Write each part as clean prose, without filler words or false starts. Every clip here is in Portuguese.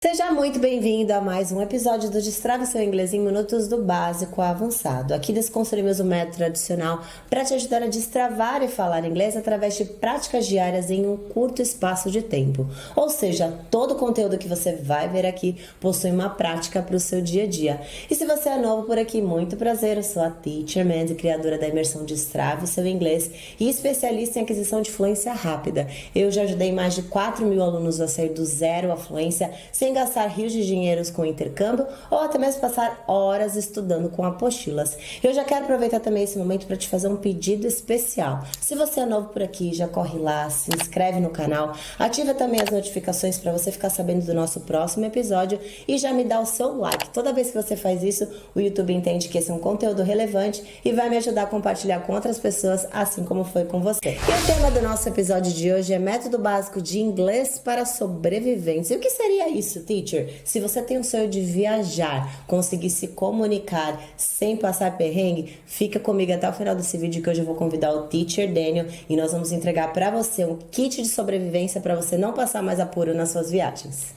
Seja muito bem-vindo a mais um episódio do Destrave Seu Inglês em Minutos do Básico ao Avançado. Aqui desconstruímos o método tradicional para te ajudar a destravar e falar inglês através de práticas diárias em um curto espaço de tempo. Ou seja, todo o conteúdo que você vai ver aqui possui uma prática para o seu dia a dia. E se você é novo por aqui, muito prazer, eu sou a Teacher Mandy, criadora da imersão Destrave Seu Inglês e especialista em aquisição de fluência rápida. Eu já ajudei mais de 4 mil alunos a sair do zero à fluência sem gastar rios de dinheiros com intercâmbio ou até mesmo passar horas estudando com apostilas. Eu já quero aproveitar também esse momento para te fazer um pedido especial. Se você é novo por aqui, já corre lá, se inscreve no canal, ativa também as notificações para você ficar sabendo do nosso próximo episódio e já me dá o seu like. Toda vez que você faz isso, o YouTube entende que esse é um conteúdo relevante e vai me ajudar a compartilhar com outras pessoas, assim como foi com você. E o tema do nosso episódio de hoje é método básico de inglês para sobrevivência. E o que seria isso, teacher? Se você tem o sonho de viajar, conseguir se comunicar sem passar perrengue, fica comigo até o final desse vídeo que hoje eu vou convidar o Teacher Daniel e nós vamos entregar para você um kit de sobrevivência para você não passar mais apuro nas suas viagens.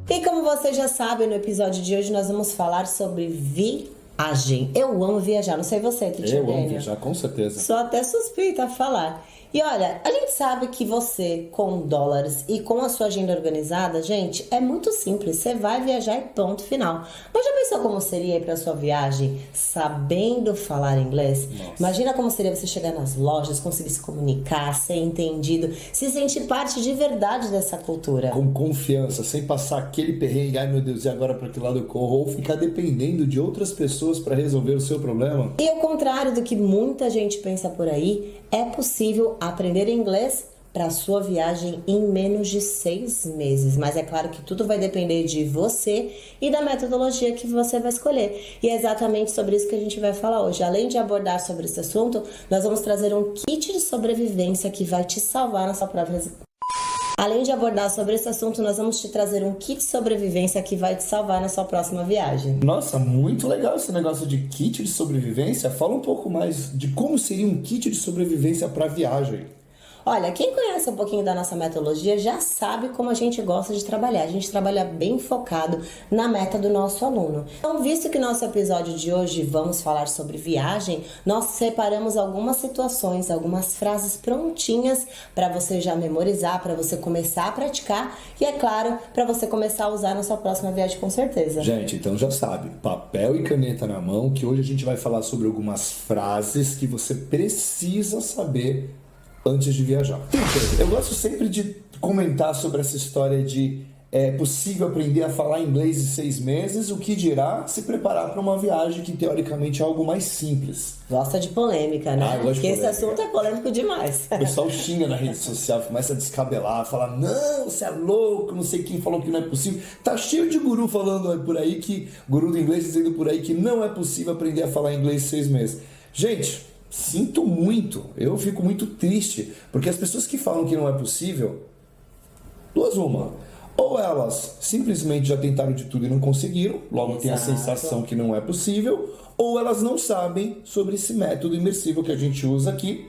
E como você já sabe, no episódio de hoje nós vamos falar sobre viagem. Eu amo viajar, não sei você, Teacher Daniel. Eu amo viajar, com certeza. Sou até suspeita a falar. E olha, a gente sabe que você, com dólares e com a sua agenda organizada, gente, é muito simples. Você vai viajar e ponto final. Mas já pensou como seria ir para sua viagem sabendo falar inglês? Nossa. Imagina como seria você chegar nas lojas, conseguir se comunicar, ser entendido, se sentir parte de verdade dessa cultura. Com confiança, sem passar aquele perrengue, ai meu Deus, e agora para que lado eu corro? Ou ficar dependendo de outras pessoas para resolver o seu problema. E ao contrário do que muita gente pensa por aí, é possível aprender inglês para sua viagem em menos de 6 meses. Mas é claro que tudo vai depender de você e da metodologia que você vai escolher. E é exatamente sobre isso que a gente vai falar hoje. Além de abordar sobre esse assunto, nós vamos trazer um kit de sobrevivência que vai te salvar na sua própria... Além de abordar sobre esse assunto, nós vamos te trazer um kit de sobrevivência que vai te salvar na sua próxima viagem. Nossa, muito legal esse negócio de kit de sobrevivência. Fala um pouco mais de como seria um kit de sobrevivência para viagem. Olha, quem conhece um pouquinho da nossa metodologia já sabe como a gente gosta de trabalhar. A gente trabalha bem focado na meta do nosso aluno. Então, visto que nosso episódio de hoje vamos falar sobre viagem, nós separamos algumas situações, algumas frases prontinhas para você já memorizar, para você começar a praticar e, é claro, para você começar a usar na sua próxima viagem com certeza. Gente, então já sabe, papel e caneta na mão, que hoje a gente vai falar sobre algumas frases que você precisa saber antes de viajar. Eu gosto sempre de comentar sobre essa história de é possível aprender a falar inglês em 6 meses, o que dirá se preparar para uma viagem que teoricamente é algo mais simples. Gosta de polêmica, né? Eu gosto de Porque polêmica. esse assunto é polêmico demais. O pessoal xinga na rede social, começa a descabelar, fala, não, você é louco, não sei quem falou que não é possível. Tá cheio de guru falando por aí que, guru do inglês dizendo por aí que não é possível aprender a falar inglês em 6 meses. Gente, sinto muito, eu fico muito triste, porque as pessoas que falam que não é possível, duas uma, ou elas simplesmente já tentaram de tudo e não conseguiram, logo tem a sensação que não é possível, ou elas não sabem sobre esse método imersivo que a gente usa aqui.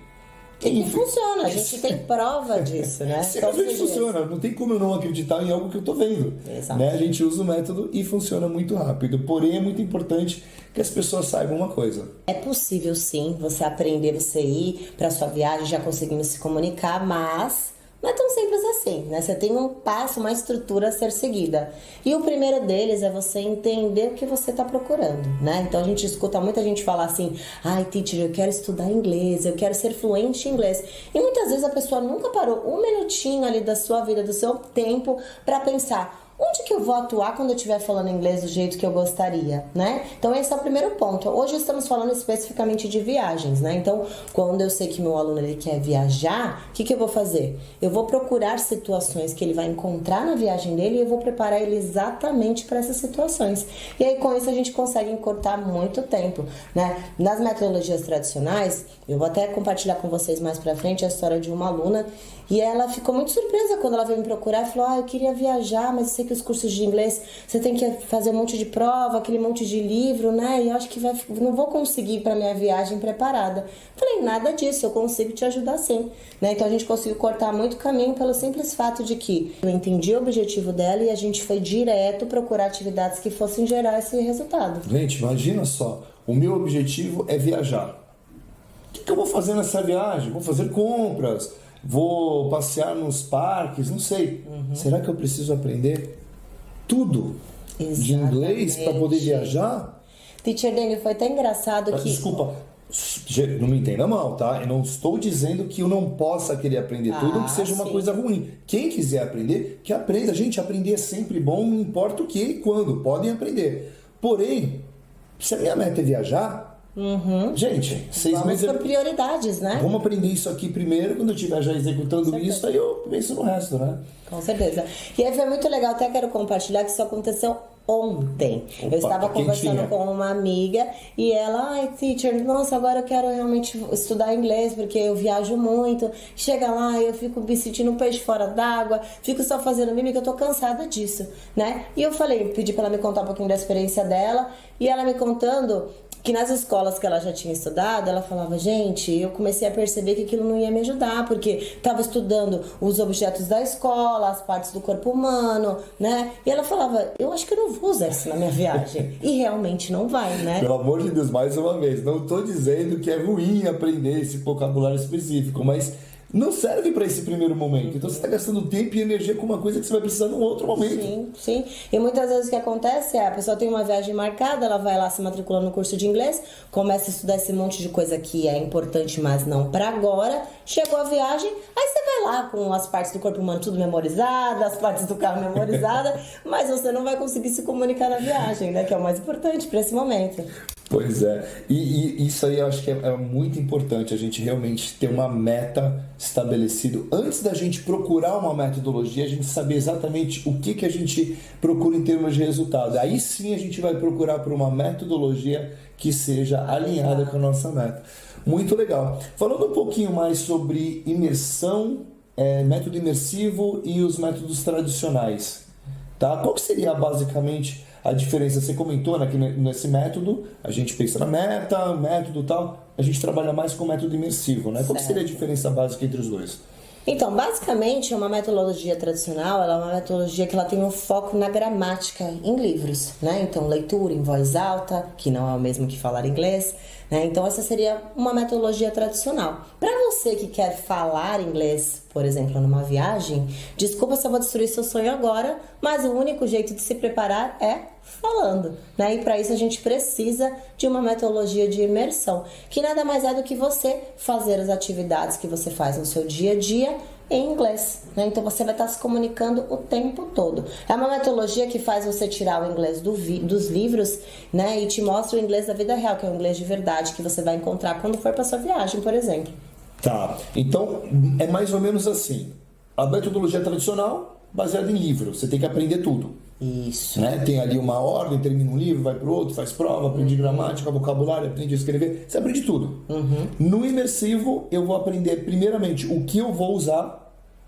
E que funciona, a gente tem prova disso, né? Simplesmente funciona, não tem como eu não acreditar em algo que eu tô vendo. Né? A gente usa o método e funciona muito rápido, porém é muito importante que as pessoas saibam uma coisa. É possível sim, você aprender, você ir para sua viagem já conseguindo se comunicar, mas não é tão simples assim, né? Você tem um passo, uma estrutura a ser seguida. E o primeiro deles é você entender o que você está procurando, né? Então a gente escuta muita gente falar assim, ai, teacher, eu quero estudar inglês, eu quero ser fluente em inglês. E muitas vezes a pessoa nunca parou um minutinho ali da sua vida, do seu tempo, para pensar, onde que eu vou atuar quando eu estiver falando inglês do jeito que eu gostaria, né? Então esse é o primeiro ponto. Hoje estamos falando especificamente de viagens, né? Então, quando eu sei que meu aluno ele quer viajar, o que eu vou fazer? Eu vou procurar situações que ele vai encontrar na viagem dele e eu vou preparar ele exatamente para essas situações. E aí, com isso, a gente consegue encurtar muito tempo, né? Nas metodologias tradicionais, eu vou até compartilhar com vocês mais pra frente a história de uma aluna E ela ficou muito surpresa quando ela veio me procurar e falou: eu queria viajar, mas eu sei que os cursos de inglês você tem que fazer um monte de prova, aquele monte de livro, né? E eu acho que não vou conseguir para minha viagem preparada. Falei: nada disso, eu consigo te ajudar sim, né? Então a gente conseguiu cortar muito caminho pelo simples fato de que eu entendi o objetivo dela e a gente foi direto procurar atividades que fossem gerar esse resultado. Gente, imagina só, o meu objetivo é viajar. O que eu vou fazer nessa viagem? Vou fazer compras, vou passear nos parques, não sei. Será que eu preciso aprender tudo de inglês para poder viajar? Teacher Daniel, foi até engraçado que... Desculpa, não me entenda mal, tá? Eu não estou dizendo que eu não possa querer aprender tudo, que seja uma coisa ruim. Quem quiser aprender, que aprenda. Gente, aprender é sempre bom, não importa o que e quando. Podem aprender. Porém, se a minha meta é viajar... Gente, 6 meses... Vamos por prioridades, né? Vamos aprender isso aqui primeiro, quando eu estiver já executando isso, aí eu penso no resto, né? Com certeza. E aí foi muito legal, até quero compartilhar que isso aconteceu ontem. Opa, eu estava conversando com uma amiga e ela: ai, teacher, nossa, agora eu quero realmente estudar inglês porque eu viajo muito. Chega lá, eu fico me sentindo um peixe fora d'água, fico só fazendo mímica, eu tô cansada disso, né? E eu pedi pra ela me contar um pouquinho da experiência dela e ela me contando que nas escolas que ela já tinha estudado, ela falava: gente, eu comecei a perceber que aquilo não ia me ajudar, porque estava estudando os objetos da escola, as partes do corpo humano, né? E ela falava: eu acho que eu não vou usar isso na minha viagem. E realmente não vai, né? Pelo amor de Deus, mais uma vez, não estou dizendo que é ruim aprender esse vocabulário específico, mas não serve para esse primeiro momento. Então você está gastando tempo e energia com uma coisa que você vai precisar num outro momento. Sim, sim. E muitas vezes o que acontece é: a pessoa tem uma viagem marcada, ela vai lá se matricular no curso de inglês, começa a estudar esse monte de coisa que é importante, mas não para agora. Chegou a viagem, aí você vai lá com as partes do corpo humano tudo memorizada, as partes do carro memorizada, mas você não vai conseguir se comunicar na viagem, né? Que é o mais importante para esse momento. Pois é, e isso aí eu acho que é muito importante, a gente realmente ter uma meta estabelecida. Antes da gente procurar uma metodologia, a gente saber exatamente o que a gente procura em termos de resultado. Aí sim a gente vai procurar por uma metodologia que seja alinhada com a nossa meta. Muito legal. Falando um pouquinho mais sobre imersão, método imersivo e os métodos tradicionais, tá? Qual que seria basicamente a diferença? Você comentou, né, que nesse método a gente pensa na meta, método e tal, a gente trabalha mais com o método imersivo, né? Qual que seria a diferença básica entre os dois? Então, basicamente, uma metodologia tradicional, ela é uma metodologia que ela tem um foco na gramática em livros, né? Então, leitura em voz alta, que não é o mesmo que falar inglês, né? Então, essa seria uma metodologia tradicional. Para você que quer falar inglês, por exemplo, numa viagem, desculpa se eu vou destruir seu sonho agora, mas o único jeito de se preparar é falando, né? E para isso a gente precisa de uma metodologia de imersão, que nada mais é do que você fazer as atividades que você faz no seu dia a dia em inglês, né? Então você vai estar se comunicando o tempo todo. É uma metodologia que faz você tirar o inglês dos livros, né? E te mostra o inglês da vida real, que é o inglês de verdade que você vai encontrar quando for para sua viagem, por exemplo. Tá, então é mais ou menos assim. A metodologia tradicional, baseada em livro, você tem que aprender tudo. Isso. Né? Tem ali uma ordem, termina um livro, vai para o outro, faz prova, aprende gramática, vocabulário, aprende a escrever, você aprende tudo. No imersivo, eu vou aprender primeiramente o que eu vou usar.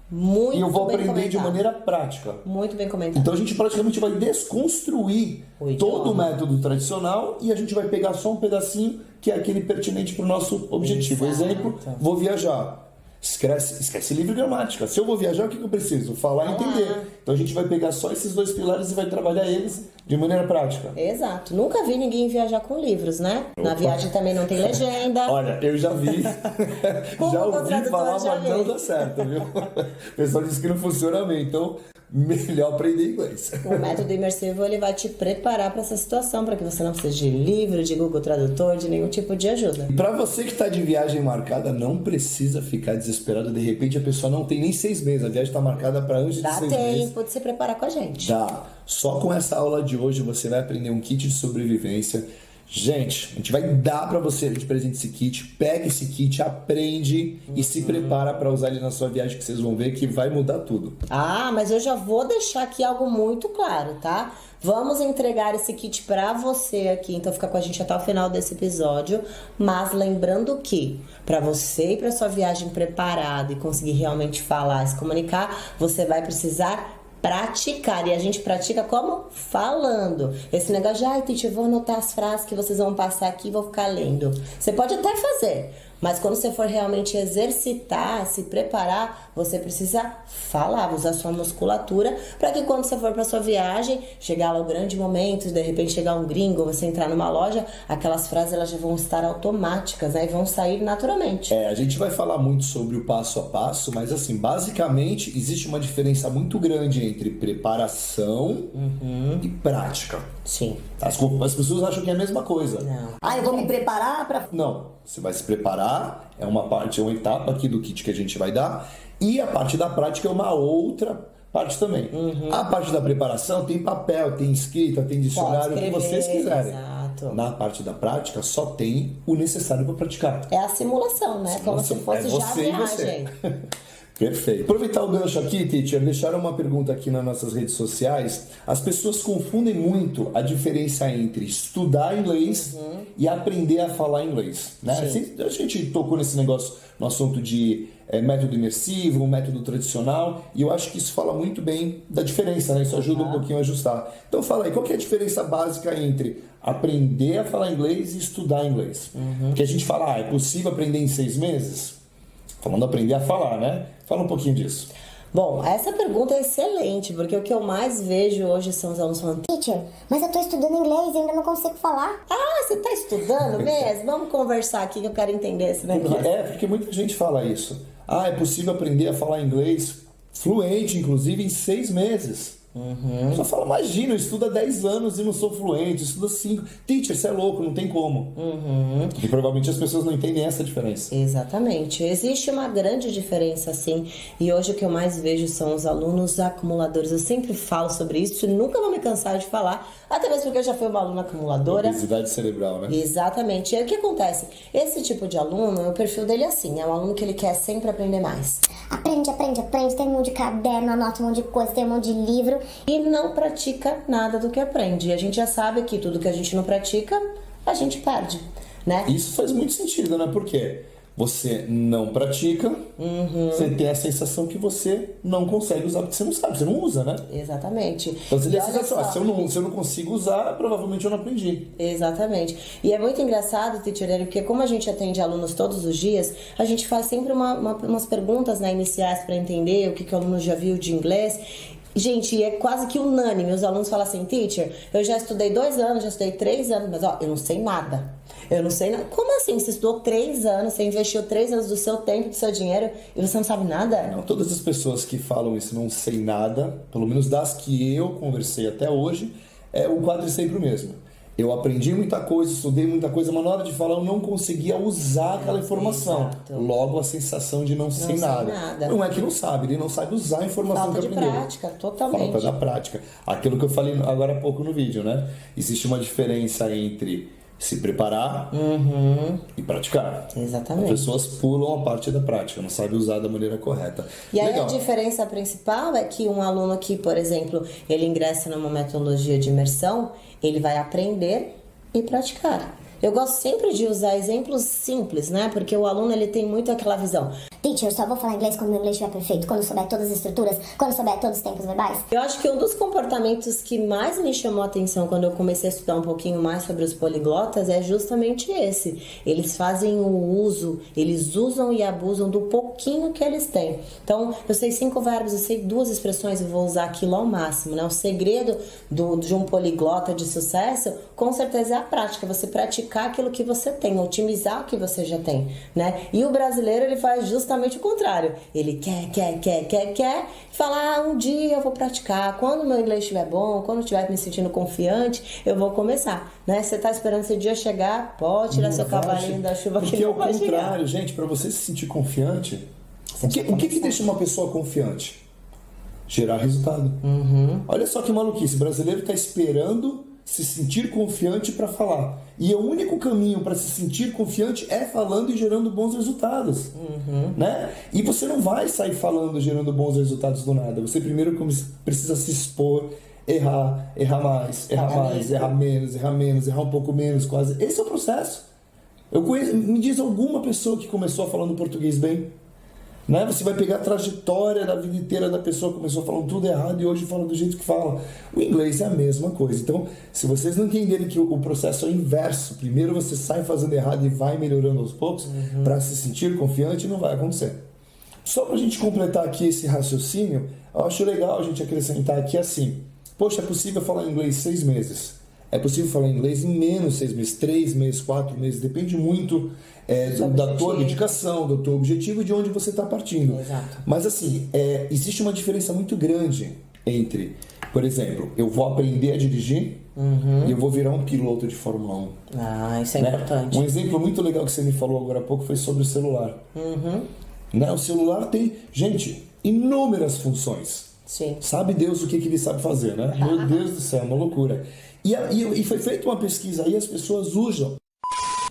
Muito e eu vou bem aprender comentado. de maneira prática. Muito bem comentado. Então a gente praticamente vai desconstruir todo o método tradicional e a gente vai pegar só um pedacinho que é aquele pertinente para o nosso objetivo. Exato. Exemplo, vou viajar. Esquece livro e gramática. Se eu vou viajar, o que eu preciso? Falar e entender. Então a gente vai pegar só esses dois pilares e vai trabalhar eles de maneira prática. Exato. Nunca vi ninguém viajar com livros, né? Opa. Na viagem também não tem legenda. Olha, eu já vi. Já ouvi falar, já mas não dá certo, viu? O pessoal disse que não funciona bem. Então, melhor aprender inglês. O método imersivo, ele vai te preparar para essa situação, para que você não precise de livro, de Google Tradutor, de nenhum tipo de ajuda. Para você que está de viagem marcada, não precisa ficar desesperado. De repente, a pessoa não tem nem 6 meses. A viagem está marcada para antes de 6 meses. Dá tempo de se preparar com a gente. Dá. Só com essa aula de hoje você vai aprender um kit de sobrevivência Gente, a gente vai dar pra você de presente esse kit. Pega esse kit, aprende e se prepara pra usar ele na sua viagem, que vocês vão ver que vai mudar tudo. Ah, mas eu já vou deixar aqui algo muito claro, tá? Vamos entregar esse kit pra você aqui, então fica com a gente até o final desse episódio. Mas lembrando que pra você ir pra sua viagem preparado e conseguir realmente falar e se comunicar, você vai precisar praticar. E a gente pratica como? Falando. Esse negócio de, ai, teacher, vou anotar as frases que vocês vão passar aqui e vou ficar lendo. Você pode até fazer, mas quando você for realmente exercitar, se preparar, você precisa falar, usar sua musculatura, para que quando você for para sua viagem, chegar lá o grande momento, de repente chegar um gringo, você entrar numa loja, aquelas frases elas já vão estar automáticas, né? E vão sair naturalmente. A gente vai falar muito sobre o passo a passo, mas assim, basicamente existe uma diferença muito grande entre preparação e prática. Sim. As pessoas acham que é a mesma coisa. Não. Ah, eu vou me preparar pra... Não, você vai se preparar, é uma etapa aqui do kit que a gente vai dar, e a parte da prática é uma outra parte também. A parte da preparação tem papel, tem escrita, tem dicionário, o que vocês quiserem. Exato. Na parte da prática só tem o necessário para praticar. É a simulação, né? Como se fosse já a viagem. Perfeito. Aproveitar o gancho aqui, teacher, deixaram uma pergunta aqui nas nossas redes sociais. As pessoas confundem muito a diferença entre estudar inglês e aprender a falar inglês, né? A gente tocou nesse negócio no assunto de método imersivo, método tradicional, e eu acho que isso fala muito bem da diferença, né? Isso ajuda um pouquinho a ajustar. Então fala aí, qual que é a diferença básica entre aprender a falar inglês e estudar inglês? Porque a gente fala, é possível aprender em 6 meses? Falando aprender a falar, né? Fala um pouquinho disso. Bom, essa pergunta é excelente, porque o que eu mais vejo hoje são os alunos falando: Teacher, mas eu tô estudando inglês e ainda não consigo falar. ah, você tá estudando mesmo? Vamos conversar aqui que eu quero entender esse negócio. Porque muita gente fala isso. É possível aprender a falar inglês fluente, inclusive, em 6 meses. Só fala, imagina, eu estudo há 10 anos e não sou fluente, eu estudo 5. Teacher, você é louco, não tem como. E provavelmente as pessoas não entendem essa diferença. Exatamente. Existe uma grande diferença, sim. E hoje o que eu mais vejo são os alunos acumuladores. Eu sempre falo sobre isso e nunca vou me cansar de falar, até mesmo porque eu já fui uma aluna acumuladora. Obesidade cerebral, né? Exatamente. E aí o que acontece? Esse tipo de aluno, o perfil dele é assim, é um aluno que ele quer sempre aprender mais. Aprende, tem um monte de caderno, anota um monte de coisa, tem um monte de livro. E não pratica nada do que aprende. E a gente já sabe que tudo que a gente não pratica, a gente perde, né? Isso faz muito sentido, né? Porque você não pratica, você tem a sensação que você não consegue usar, porque você não sabe, você não usa, né? Exatamente. Então você tem a E olha sensação, só, se eu não consigo usar, provavelmente eu não aprendi. Exatamente. E é muito engraçado, teacher, porque como a gente atende alunos todos os dias, a gente faz sempre umas perguntas, né, iniciais para entender o que o aluno já viu de inglês. Gente, é quase que unânime. Os alunos falam assim: teacher, eu já estudei 2 anos, já estudei 3 anos, mas ó, eu não sei nada. Eu não sei nada. Como assim? Você estudou 3 anos, você investiu 3 anos do seu tempo, do seu dinheiro e você não sabe nada? Não, todas as pessoas que falam isso, não sei nada, pelo menos das que eu conversei até hoje, o quadro é sempre o mesmo. Eu aprendi muita coisa, estudei muita coisa, mas na hora de falar eu não conseguia usar aquela informação. Exato. Logo a sensação de não sei nada. Não é que não sabe, ele não sabe usar a informação Falta que de aprendeu. prática, totalmente. Falta da prática. Aquilo que eu falei agora há pouco no vídeo, né? Existe uma diferença entre se preparar e praticar. Exatamente. As pessoas pulam a parte da prática, não sabem usar da maneira correta. E aí Legal. a diferença principal é que um aluno que, por exemplo, ele ingressa numa metodologia de imersão, ele vai aprender e praticar. Eu gosto sempre de usar exemplos simples, né? Porque o aluno, ele tem muito aquela visão. Teacher, só vou falar inglês quando meu inglês estiver perfeito, quando eu souber todas as estruturas, quando eu souber todos os tempos verbais. Eu acho que um dos comportamentos que mais me chamou a atenção quando eu comecei a estudar um pouquinho mais sobre os poliglotas é justamente esse. Eles fazem o uso, eles usam e abusam do pouquinho que eles têm. Então, eu sei 5 verbos, eu sei 2 expressões, eu vou usar aquilo ao máximo, né? O segredo de um poliglota de sucesso, com certeza, é a prática. Você praticar aquilo que você tem, otimizar o que você já tem, né? E o brasileiro, ele faz justamente o contrário. Ele quer, falar, um dia eu vou praticar, quando meu inglês estiver bom, quando eu estiver me sentindo confiante, eu vou começar, né? Você tá esperando esse dia chegar, pode tirar seu cavalinho da chuva que Porque não ao vai chegar. contrário, gente, para você se sentir confiante, o que deixa uma pessoa confiante? Gerar resultado. Olha só que maluquice, o brasileiro tá esperando se sentir confiante para falar. E o único caminho para se sentir confiante é falando e gerando bons resultados. Né? E você não vai sair falando e gerando bons resultados do nada. Você primeiro precisa se expor, errar mais, errar menos, errar um pouco menos, quase. Esse é o processo. Me diz alguma pessoa que começou falando português bem? Né? Você vai pegar a trajetória da vida inteira da pessoa que começou falando tudo errado e hoje fala do jeito que fala. O inglês é a mesma coisa. Então, se vocês não entenderem que o processo é inverso, primeiro você sai fazendo errado e vai melhorando aos poucos, para se sentir confiante, não vai acontecer. Só para a gente completar aqui esse raciocínio, eu acho legal a gente acrescentar aqui assim: poxa, é possível falar inglês 6 meses. É possível falar inglês em menos 6 meses, 3 meses, 4 meses, depende muito da tua dedicação, do teu objetivo e de onde você está partindo. Exato. Mas assim, existe uma diferença muito grande entre, por exemplo, eu vou aprender a dirigir e eu vou virar um piloto de Fórmula 1. Ah, isso é importante. Um exemplo muito legal que você me falou agora há pouco foi sobre o celular. Né? O celular tem, gente, inúmeras funções. Sim. Sabe Deus o que ele sabe fazer, né? Meu Deus do céu, é uma loucura. E foi feita uma pesquisa aí, as pessoas usam.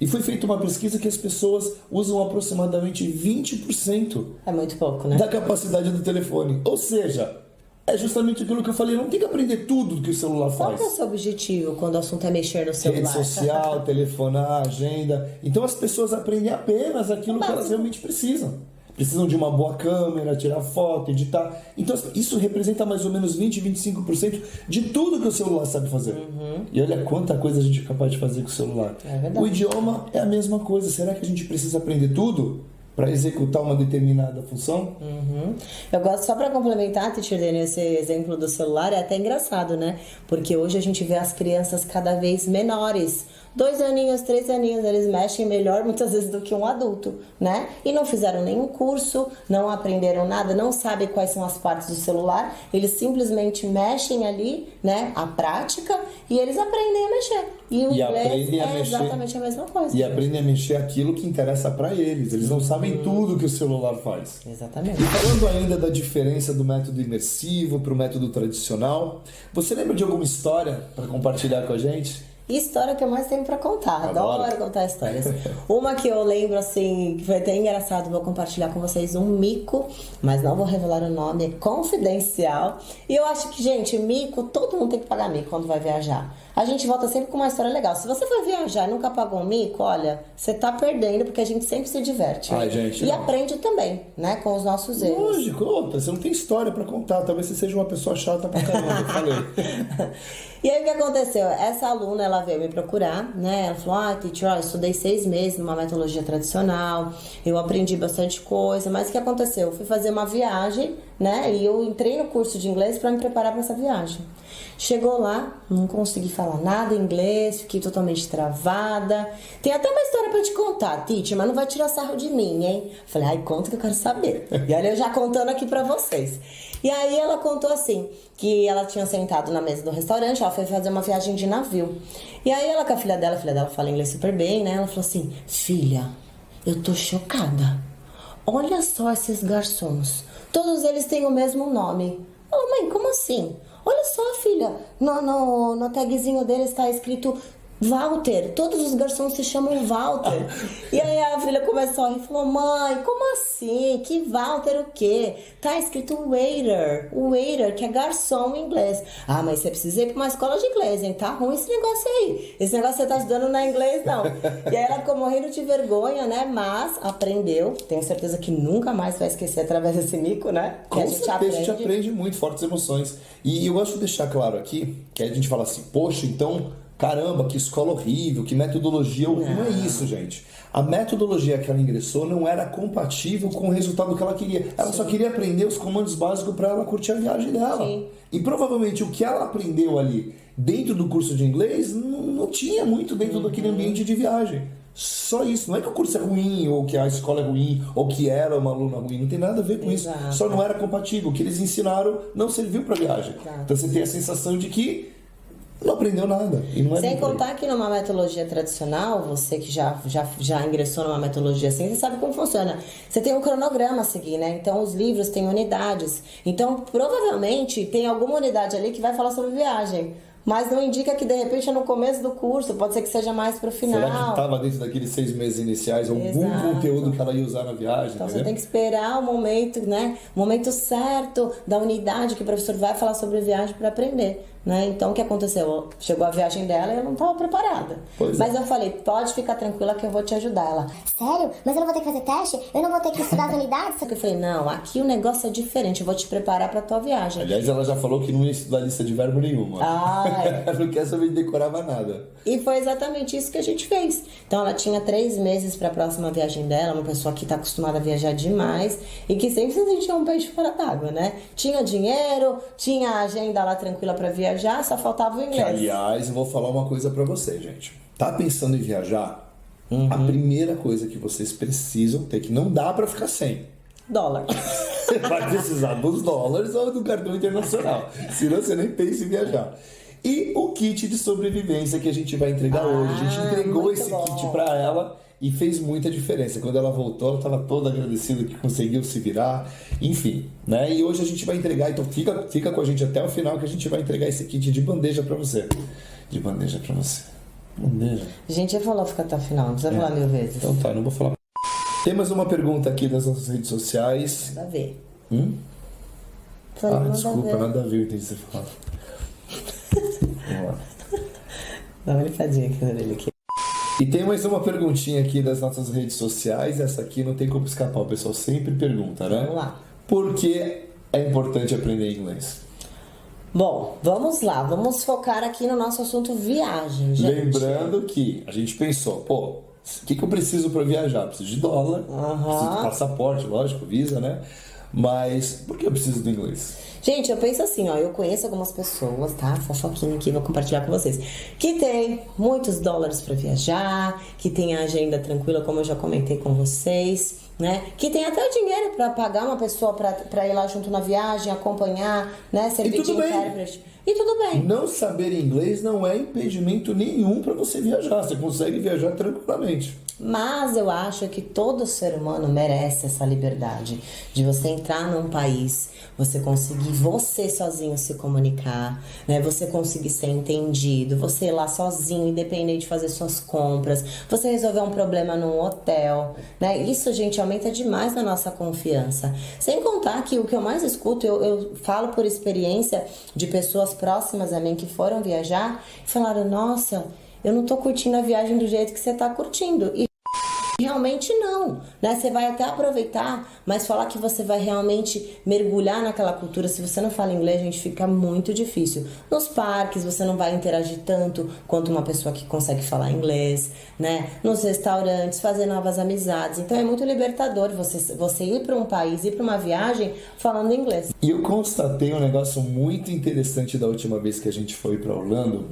E foi feita uma pesquisa que as pessoas usam aproximadamente 20% É muito pouco, né? da capacidade do telefone. Ou seja, é justamente aquilo que eu falei, não tem que aprender tudo do que o celular Qual faz. que é o seu objetivo quando o assunto é mexer no celular? Rede social, telefonar, agenda. Então as pessoas aprendem apenas aquilo que elas realmente precisam. Precisam de uma boa câmera, tirar foto, editar. Então isso representa mais ou menos 20, 25% de tudo que o celular sabe fazer. E olha quanta coisa a gente é capaz de fazer com o celular. É verdade. O idioma é a mesma coisa. Será que a gente precisa aprender tudo para executar uma determinada função? Eu gosto, só para complementar, Teacher Dani, esse exemplo do celular é até engraçado, né? Porque hoje a gente vê as crianças cada vez menores. 2 aninhos, 3 aninhos, eles mexem melhor muitas vezes do que um adulto, né? E não fizeram nenhum curso, não aprenderam nada, não sabem quais são as partes do celular. Eles simplesmente mexem ali, né? A prática, e eles aprendem a mexer. E o inglês é exatamente a mesma coisa. E aprendem a mexer aquilo que interessa para eles. Eles não sabem tudo que o celular faz. Exatamente. E falando ainda da diferença do método imersivo para o método tradicional, você lembra de alguma história para compartilhar com a gente? História que eu mais tenho pra contar. Adoro. Adoro contar histórias. Uma que eu lembro, assim, que foi até engraçado, vou compartilhar com vocês um mico, mas não vou revelar o nome, é confidencial. E eu acho que, gente, mico, todo mundo tem que pagar mico quando vai viajar. A gente volta sempre com uma história legal. Se você for viajar e nunca pagou um mico, olha, você tá perdendo, porque a gente sempre se diverte. Ai, gente, e não. aprende também, né, com os nossos erros. Lógico, outra, você não tem história para contar. Talvez você seja uma pessoa chata pra caramba, eu falei. E aí o que aconteceu? Essa aluna, ela veio me procurar, né? Ela falou, teacher, eu estudei 6 meses numa metodologia tradicional, eu aprendi bastante coisa, mas o que aconteceu? Eu fui fazer uma viagem, né? E eu entrei no curso de inglês para me preparar para essa viagem. Chegou lá, não consegui falar nada em inglês, fiquei totalmente travada. Tem até uma história pra te contar, teacher, mas não vai tirar sarro de mim, hein? Falei, ai, conta que eu quero saber. E olha, eu já contando aqui pra vocês. E aí ela contou assim, que ela tinha sentado na mesa do restaurante, ela foi fazer uma viagem de navio. E aí ela com a filha dela fala inglês super bem, né? Ela falou assim, filha, eu tô chocada. Olha só esses garçons, todos eles têm o mesmo nome. Ela, mãe, como assim? Olha só, filha, no tagzinho dele está escrito Walter, todos os garçons se chamam Walter. E aí a filha começou a rir e falou, mãe, como assim? Que Walter o quê? Tá escrito waiter, que é garçom em inglês. Ah, mas você precisa ir pra uma escola de inglês, hein? Tá ruim esse negócio aí. Esse negócio você tá estudando não é inglês, não. E aí ela ficou morrendo de vergonha, né? Mas aprendeu. Tenho certeza que nunca mais vai esquecer através desse mico, né? Que Com certeza, a gente aprende muito, fortes emoções. E eu gosto de deixar claro aqui, que a gente fala assim, poxa, então... Caramba, que escola horrível, que metodologia horrível. Não é isso, gente. A metodologia que ela ingressou não era compatível com o resultado que ela queria. Ela só queria aprender os comandos básicos para ela curtir a viagem dela. Sim. E provavelmente o que ela aprendeu ali dentro do curso de inglês não tinha muito dentro daquele ambiente de viagem. Só isso. Não é que o curso é ruim, ou que a escola é ruim, ou que ela é uma aluna ruim. Não tem nada a ver com isso. Só não era compatível. O que eles ensinaram não serviu para a viagem. Então você tem a sensação de que não aprendeu nada. E não é sem contar que numa metodologia tradicional, você que já ingressou numa metodologia assim, você sabe como funciona. Você tem um cronograma a seguir, né? Então os livros têm unidades. Então provavelmente tem alguma unidade ali que vai falar sobre viagem. Mas não indica que de repente é no começo do curso, pode ser que seja mais pro final. Será que estava dentro daqueles 6 meses iniciais algum Exato. conteúdo que ela ia usar na viagem? Então entendeu? você tem que esperar o momento, né? O momento certo da unidade que o professor vai falar sobre viagem para aprender, né? Então o que aconteceu? Chegou a viagem dela e eu não estava preparada. Pois Mas é. eu falei, pode ficar tranquila que eu vou te ajudar. Ela, Sério? Mas eu não vou ter que fazer teste? Eu não vou ter que estudar as unidades? eu falei, não, aqui o negócio é diferente, eu vou te preparar para tua viagem. Aliás, ela já falou que não ia estudar lista de verbo nenhuma. Ai. Não quer saber de decorava nada. E foi exatamente isso que a gente fez. Então ela tinha 3 meses para a próxima viagem dela, uma pessoa que está acostumada a viajar demais e que sempre se sentia um peixe fora d'água, né? Tinha dinheiro, tinha a agenda lá tranquila para viajar, só faltava o Que, inglês. aliás, eu vou falar uma coisa pra vocês, gente. Tá pensando em viajar? A primeira coisa que vocês precisam ter, que não dá pra ficar sem. Dólar. Você vai precisar dos dólares ou do cartão internacional. Senão você nem pensa em viajar. E o kit de sobrevivência que a gente vai entregar hoje. A gente entregou muito esse bom. kit pra ela e fez muita diferença. Quando ela voltou, ela estava toda agradecida que conseguiu se virar. Enfim, né? E hoje a gente vai entregar. Então fica com a gente até o final que a gente vai entregar esse kit de bandeja pra você. De bandeja pra você. Bandeja. A gente já falou ficar até o final, não precisa falar 1000 vezes. Então tá, não vou falar. Temos uma pergunta aqui das nossas redes sociais. Nada a ver. Ah, Falei, nada a desculpa, ver. nada a ver, eu entendi você falar. Vamos lá. Dá uma limpadinha aqui na orelha aqui. E tem mais uma perguntinha aqui das nossas redes sociais. Essa aqui não tem como escapar, o pessoal sempre pergunta, né? Vamos lá. Por que é importante aprender inglês? Bom, vamos lá, vamos focar aqui no nosso assunto viagem, gente. Lembrando que a gente pensou, pô, o que eu preciso para viajar? Preciso de dólar, preciso de passaporte, lógico, visa, né? Mas por que eu preciso do inglês? Gente, eu penso assim, ó, eu conheço algumas pessoas, tá? Fofoquinha aqui, vou compartilhar com vocês. Que tem muitos dólares pra viajar, que tem a agenda tranquila, como eu já comentei com vocês, né? Que tem até o dinheiro pra pagar uma pessoa pra ir lá junto na viagem, acompanhar, né? Servir de tudo bem. intérprete. E tudo bem. Não saber inglês não é impedimento nenhum para você viajar. Você consegue viajar tranquilamente. Mas eu acho que todo ser humano merece essa liberdade de você entrar num país, você conseguir você sozinho se comunicar, né? Você conseguir ser entendido, você ir lá sozinho, independente de fazer suas compras, você resolver um problema num hotel, né? Isso, gente, aumenta demais a nossa confiança. Sem contar que o que eu mais escuto, eu falo por experiência de pessoas próximas a mim que foram viajar e falaram, nossa, eu não tô curtindo a viagem do jeito que você tá curtindo. E realmente não, né? Você vai até aproveitar, mas falar que você vai realmente mergulhar naquela cultura, se você não fala inglês, gente, fica muito difícil. Nos parques você não vai interagir tanto quanto uma pessoa que consegue falar inglês, né? Nos restaurantes, fazer novas amizades. Então é muito libertador você ir para um país, ir para uma viagem falando inglês. E eu constatei um negócio muito interessante da última vez que a gente foi para Orlando,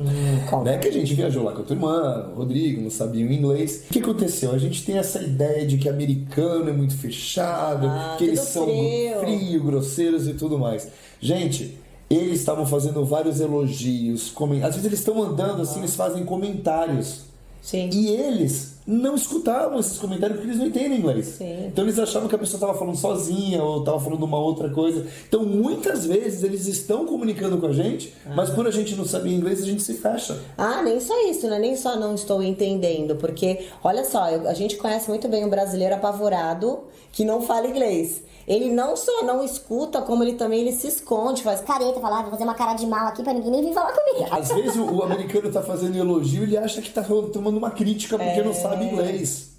né? Que a gente viajou lá com a tua irmã, o Rodrigo, não sabia o inglês. O que aconteceu? A gente tem essa ideia de que americano é muito fechado, que eles são frios, grosseiros e tudo mais. Gente, eles estavam fazendo vários elogios, às vezes eles estão andando assim, eles fazem comentários. Sim. E eles não escutavam esses comentários porque eles não entendem inglês. Sim. Então eles achavam que a pessoa estava falando sozinha ou estava falando uma outra coisa. Então muitas vezes eles estão comunicando com a gente, mas quando a gente não sabe inglês a gente se fecha. Ah, nem só isso, né? Nem só não estou entendendo, porque, olha só, a gente conhece muito bem o brasileiro apavorado que não fala inglês. Ele não só não escuta, como ele se esconde, faz Careta, falar, vou fazer uma cara de mal aqui pra ninguém nem vir falar comigo. Às vezes o americano tá fazendo elogio e ele acha que tá tomando uma crítica porque não sabe inglês.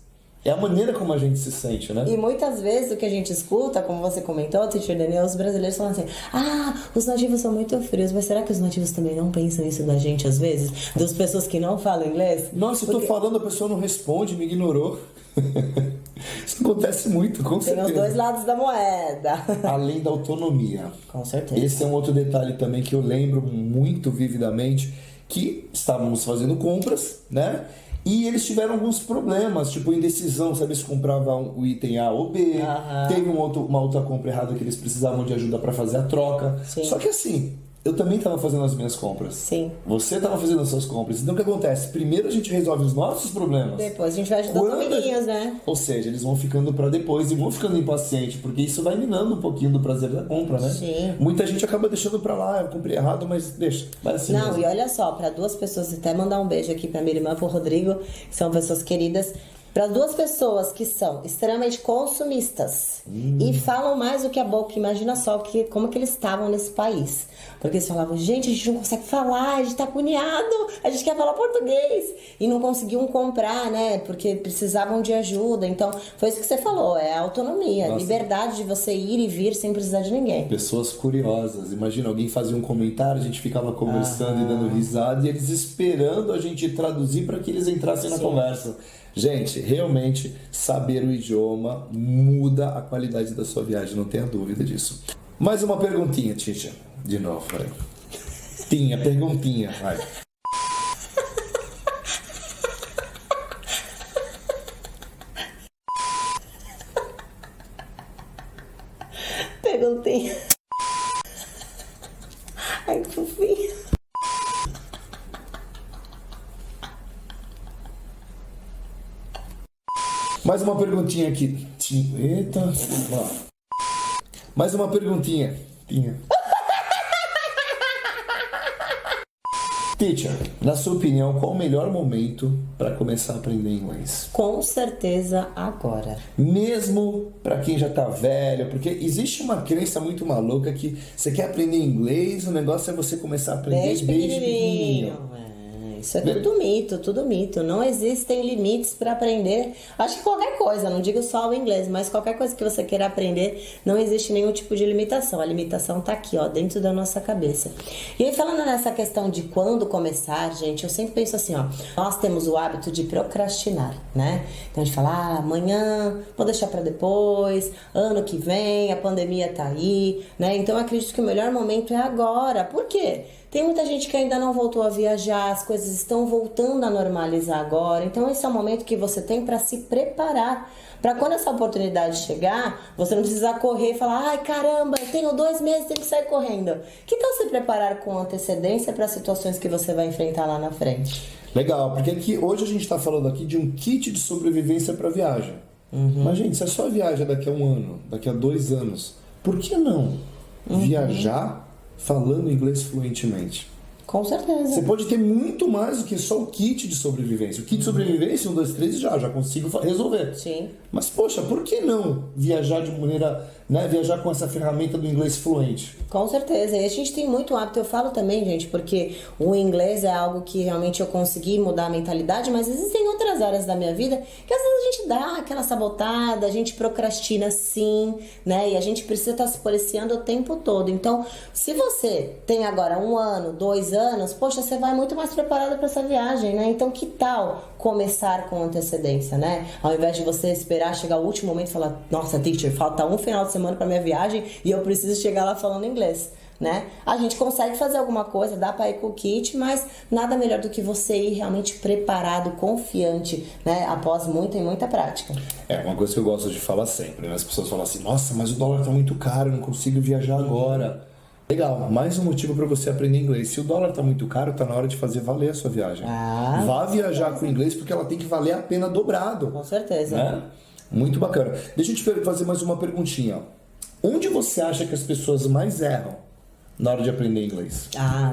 É a maneira como a gente se sente, né? E muitas vezes o que a gente escuta, como você comentou, Teacher Daniel, os brasileiros falam assim, os nativos são muito frios, mas será que os nativos também não pensam isso da gente às vezes? Das pessoas que não falam inglês? Nossa, eu tô falando, a pessoa não responde, me ignorou. Isso acontece muito, com certeza. Tem os dois lados da moeda. Além da autonomia. Com certeza. Esse é um outro detalhe também que eu lembro muito vividamente, que estávamos fazendo compras, né? E eles tiveram alguns problemas, tipo indecisão, saber se comprava o item A ou B. Teve uma outra compra errada que eles precisavam de ajuda para fazer a troca. Sim. Só que assim, eu também estava fazendo as minhas compras. Sim. Você estava fazendo as suas compras. Então o que acontece? Primeiro a gente resolve os nossos problemas. Depois a gente vai ajudar os amiguinhos, né? Ou seja, eles vão ficando para depois e vão ficando impacientes, porque isso vai minando um pouquinho do prazer da compra, né? Sim. Muita gente acaba deixando para lá, eu comprei errado, mas deixa. Vai assim Não, mesmo. e olha só, para duas pessoas, até mandar um beijo aqui para minha irmã, pro Rodrigo, que são pessoas queridas. Para duas pessoas que são extremamente consumistas e falam mais do que a boca, imagina só como que eles estavam nesse país. Porque eles falavam, gente, a gente não consegue falar, a gente tá agoniado, a gente quer falar português. E não conseguiam comprar, né? Porque precisavam de ajuda. Então, foi isso que você falou, é a autonomia, Nossa. Liberdade de você ir e vir sem precisar de ninguém. Pessoas curiosas. Imagina, alguém fazia um comentário, a gente ficava conversando e dando risada, e eles esperando a gente traduzir para que eles entrassem na conversa. Gente, realmente, saber o idioma muda a qualidade da sua viagem, não tenha dúvida disso. Mais uma perguntinha, Tisha. De novo, vai. Perguntinha, vai. Perguntinha. Ai, que fofinho. Mais uma perguntinha aqui. Eita. Ó. Mais uma perguntinha. Teacher, na sua opinião, qual o melhor momento para começar a aprender inglês? Com certeza agora. Mesmo para quem já tá velho, porque existe uma crença muito maluca que você quer aprender inglês, o negócio é você começar a aprender desde pequenininho. Isso é tudo mito. Não existem limites para aprender. Acho que qualquer coisa, não digo só o inglês, mas qualquer coisa que você queira aprender, não existe nenhum tipo de limitação. A limitação tá aqui, ó, dentro da nossa cabeça. E aí, falando nessa questão de quando começar, gente, eu sempre penso assim, ó, nós temos o hábito de procrastinar, né? Então a gente fala, amanhã, vou deixar para depois, ano que vem, a pandemia tá aí, né? Então eu acredito que o melhor momento é agora. Por quê? Tem muita gente que ainda não voltou a viajar, as coisas estão voltando a normalizar agora. Então esse é o momento que você tem para se preparar. Para quando essa oportunidade chegar, você não precisar correr e falar, ai caramba, eu tenho 2 meses, tenho que sair correndo. Que tal se preparar com antecedência para situações que você vai enfrentar lá na frente? Legal, porque aqui, hoje a gente está falando aqui de um kit de sobrevivência para viagem. Mas gente, se a sua viagem daqui a 1 ano, daqui a 2 anos, por que não viajar falando inglês fluentemente? Com certeza. Você pode ter muito mais do que só o kit de sobrevivência. O kit de sobrevivência, 1, 2, 3, já consigo resolver. Sim. Mas, poxa, por que não viajar de maneira, né, viajar com essa ferramenta do inglês fluente? Com certeza. E a gente tem muito hábito. Eu falo também, gente, porque o inglês é algo que realmente eu consegui mudar a mentalidade, mas existem outras áreas da minha vida que às vezes a gente dá aquela sabotada, a gente procrastina sim, né? E a gente precisa estar se policiando o tempo todo. Então, se você tem agora 1 ano, 2 anos, poxa, você vai muito mais preparado para essa viagem, né? Então, que tal começar com antecedência, né? Ao invés de você esperar chegar o último momento e falar, nossa, teacher, falta um final de semana para minha viagem e eu preciso chegar lá falando inglês, né? A gente consegue fazer alguma coisa, dá para ir com o kit, mas nada melhor do que você ir realmente preparado, confiante, né? Após muita e muita prática. É uma coisa que eu gosto de falar sempre, né? As pessoas falam assim, nossa, mas o dólar tá muito caro, eu não consigo viajar agora. Legal, mais um motivo para você aprender inglês. Se o dólar tá muito caro, tá na hora de fazer valer a sua viagem. Vá viajar com inglês porque ela tem que valer a pena dobrado. Com certeza. Né? Muito bacana. Deixa eu te fazer mais uma perguntinha. Onde você acha que as pessoas mais erram na hora de aprender inglês?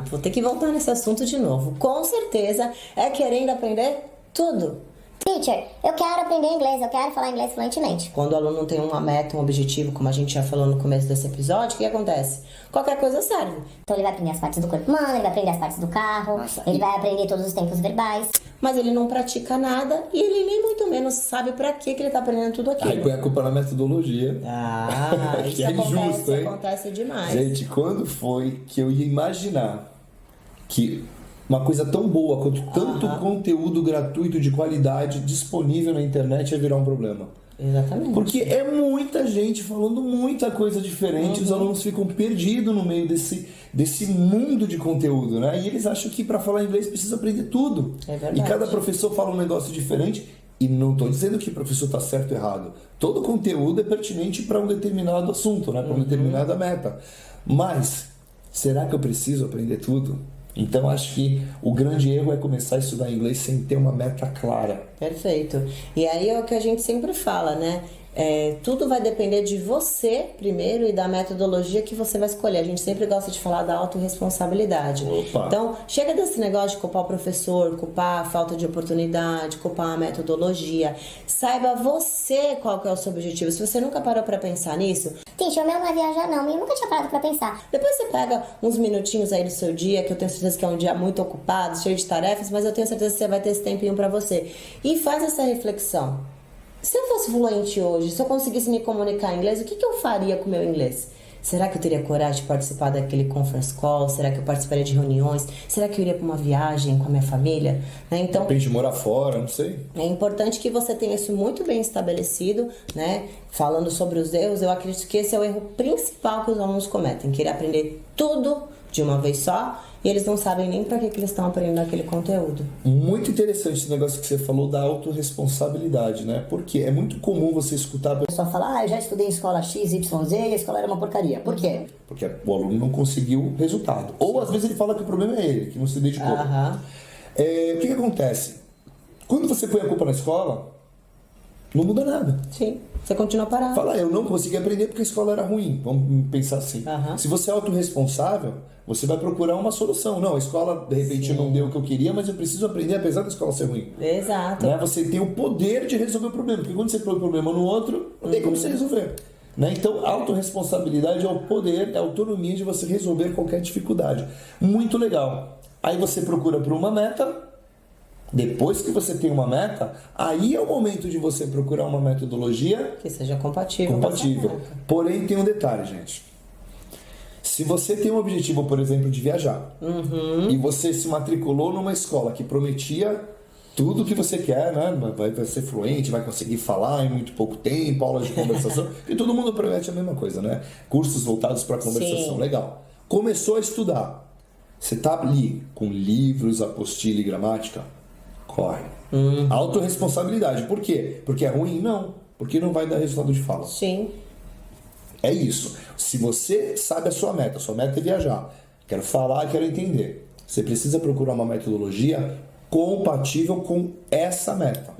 Vou ter que voltar nesse assunto de novo. Com certeza é querendo aprender tudo. Teacher, eu quero aprender inglês, eu quero falar inglês fluentemente. Quando o aluno não tem uma meta, um objetivo, como a gente já falou no começo desse episódio, o que acontece? Qualquer coisa serve. Então ele vai aprender as partes do corpo humano, ele vai aprender as partes do carro, ele vai aprender todos os tempos verbais. Mas ele não pratica nada e ele nem muito menos sabe pra que ele tá aprendendo tudo aquilo. Aí põe a culpa na metodologia. Isso que é injusto, hein? Acontece demais. Gente, quando foi que eu ia imaginar que uma coisa tão boa quanto tanto conteúdo gratuito de qualidade disponível na internet ia virar um problema? Exatamente. Porque é muita gente falando muita coisa diferente, os alunos ficam perdidos no meio desse mundo de conteúdo, né? E eles acham que para falar inglês precisa aprender tudo. É verdade. E cada professor fala um negócio diferente. E não estou dizendo que o professor está certo ou errado. Todo conteúdo é pertinente para um determinado assunto, né? Para uma determinada meta. Mas Será que eu preciso aprender tudo? Então acho que o grande erro é começar a estudar inglês sem ter uma meta clara. Perfeito. E aí é o que a gente sempre fala, né? Tudo vai depender de você primeiro e da metodologia que você vai escolher. A gente sempre gosta de falar da autorresponsabilidade. Opa. Então, chega desse negócio de culpar o professor, culpar a falta de oportunidade, culpar a metodologia. Saiba você qual que é o seu objetivo. Se você nunca parou pra pensar nisso, Teacher, o meu não é viajar não, eu nunca tinha parado pra pensar. depois você pega uns minutinhos aí do seu dia, que eu tenho certeza que é um dia muito ocupado, cheio de tarefas, mas eu tenho certeza que você vai ter esse tempinho pra você. E faz essa reflexão. Se eu fosse fluente hoje, se eu conseguisse me comunicar em inglês, o que eu faria com o meu inglês? Será que eu teria coragem de participar daquele conference call? Será que eu participaria de reuniões? Será que eu iria para uma viagem com a minha família? Né? Então, Depende de morar fora, não sei. é importante que você tenha isso muito bem estabelecido, né? Falando sobre os erros, eu acredito que esse é o erro principal que os alunos cometem, querer aprender tudo de uma vez só e eles não sabem nem para que eles estão aprendendo aquele conteúdo. Muito interessante esse negócio que você falou da autorresponsabilidade, né? Porque é muito comum você escutar a pessoa Só falar, eu já estudei em escola X, Y, Z e a escola era uma porcaria. Por quê? porque o aluno não conseguiu resultado. Ou às vezes ele fala que o problema é ele, que não se dedicou. Aham. O que acontece? Quando você põe a culpa na escola, não muda nada. Sim, você continua parado. Fala, eu não consegui aprender porque a escola era ruim. Vamos pensar assim. Aham. Se você é autorresponsável, você vai procurar uma solução. Não, a escola de repente não deu o que eu queria, mas eu preciso aprender apesar da escola ser ruim. Exato. Né? Você tem o poder de resolver o problema, porque quando você põe o problema no outro, não tem como você resolver. Né? Então, a autorresponsabilidade é o poder, é a autonomia de você resolver qualquer dificuldade. Muito legal. Aí você procura por uma meta. Depois que você tem uma meta, aí é o momento de você procurar uma metodologia Que seja compatível. compatível. com essa meta. Porém, tem um detalhe, gente. Se você tem um objetivo, por exemplo, de viajar, e você se matriculou numa escola que prometia tudo que você quer, né? Vai ser fluente, vai conseguir falar em muito pouco tempo, aulas de conversação, e todo mundo promete a mesma coisa, né? Cursos voltados para conversação, Sim. legal. Começou a estudar. Você tá ali com livros, apostila e gramática, corre. Autoresponsabilidade. Por quê? Porque é ruim? Não. Porque não vai dar resultado de fala. Sim. É isso. Se você sabe a sua meta é viajar, quero falar, quero entender. Você precisa procurar uma metodologia compatível com essa meta,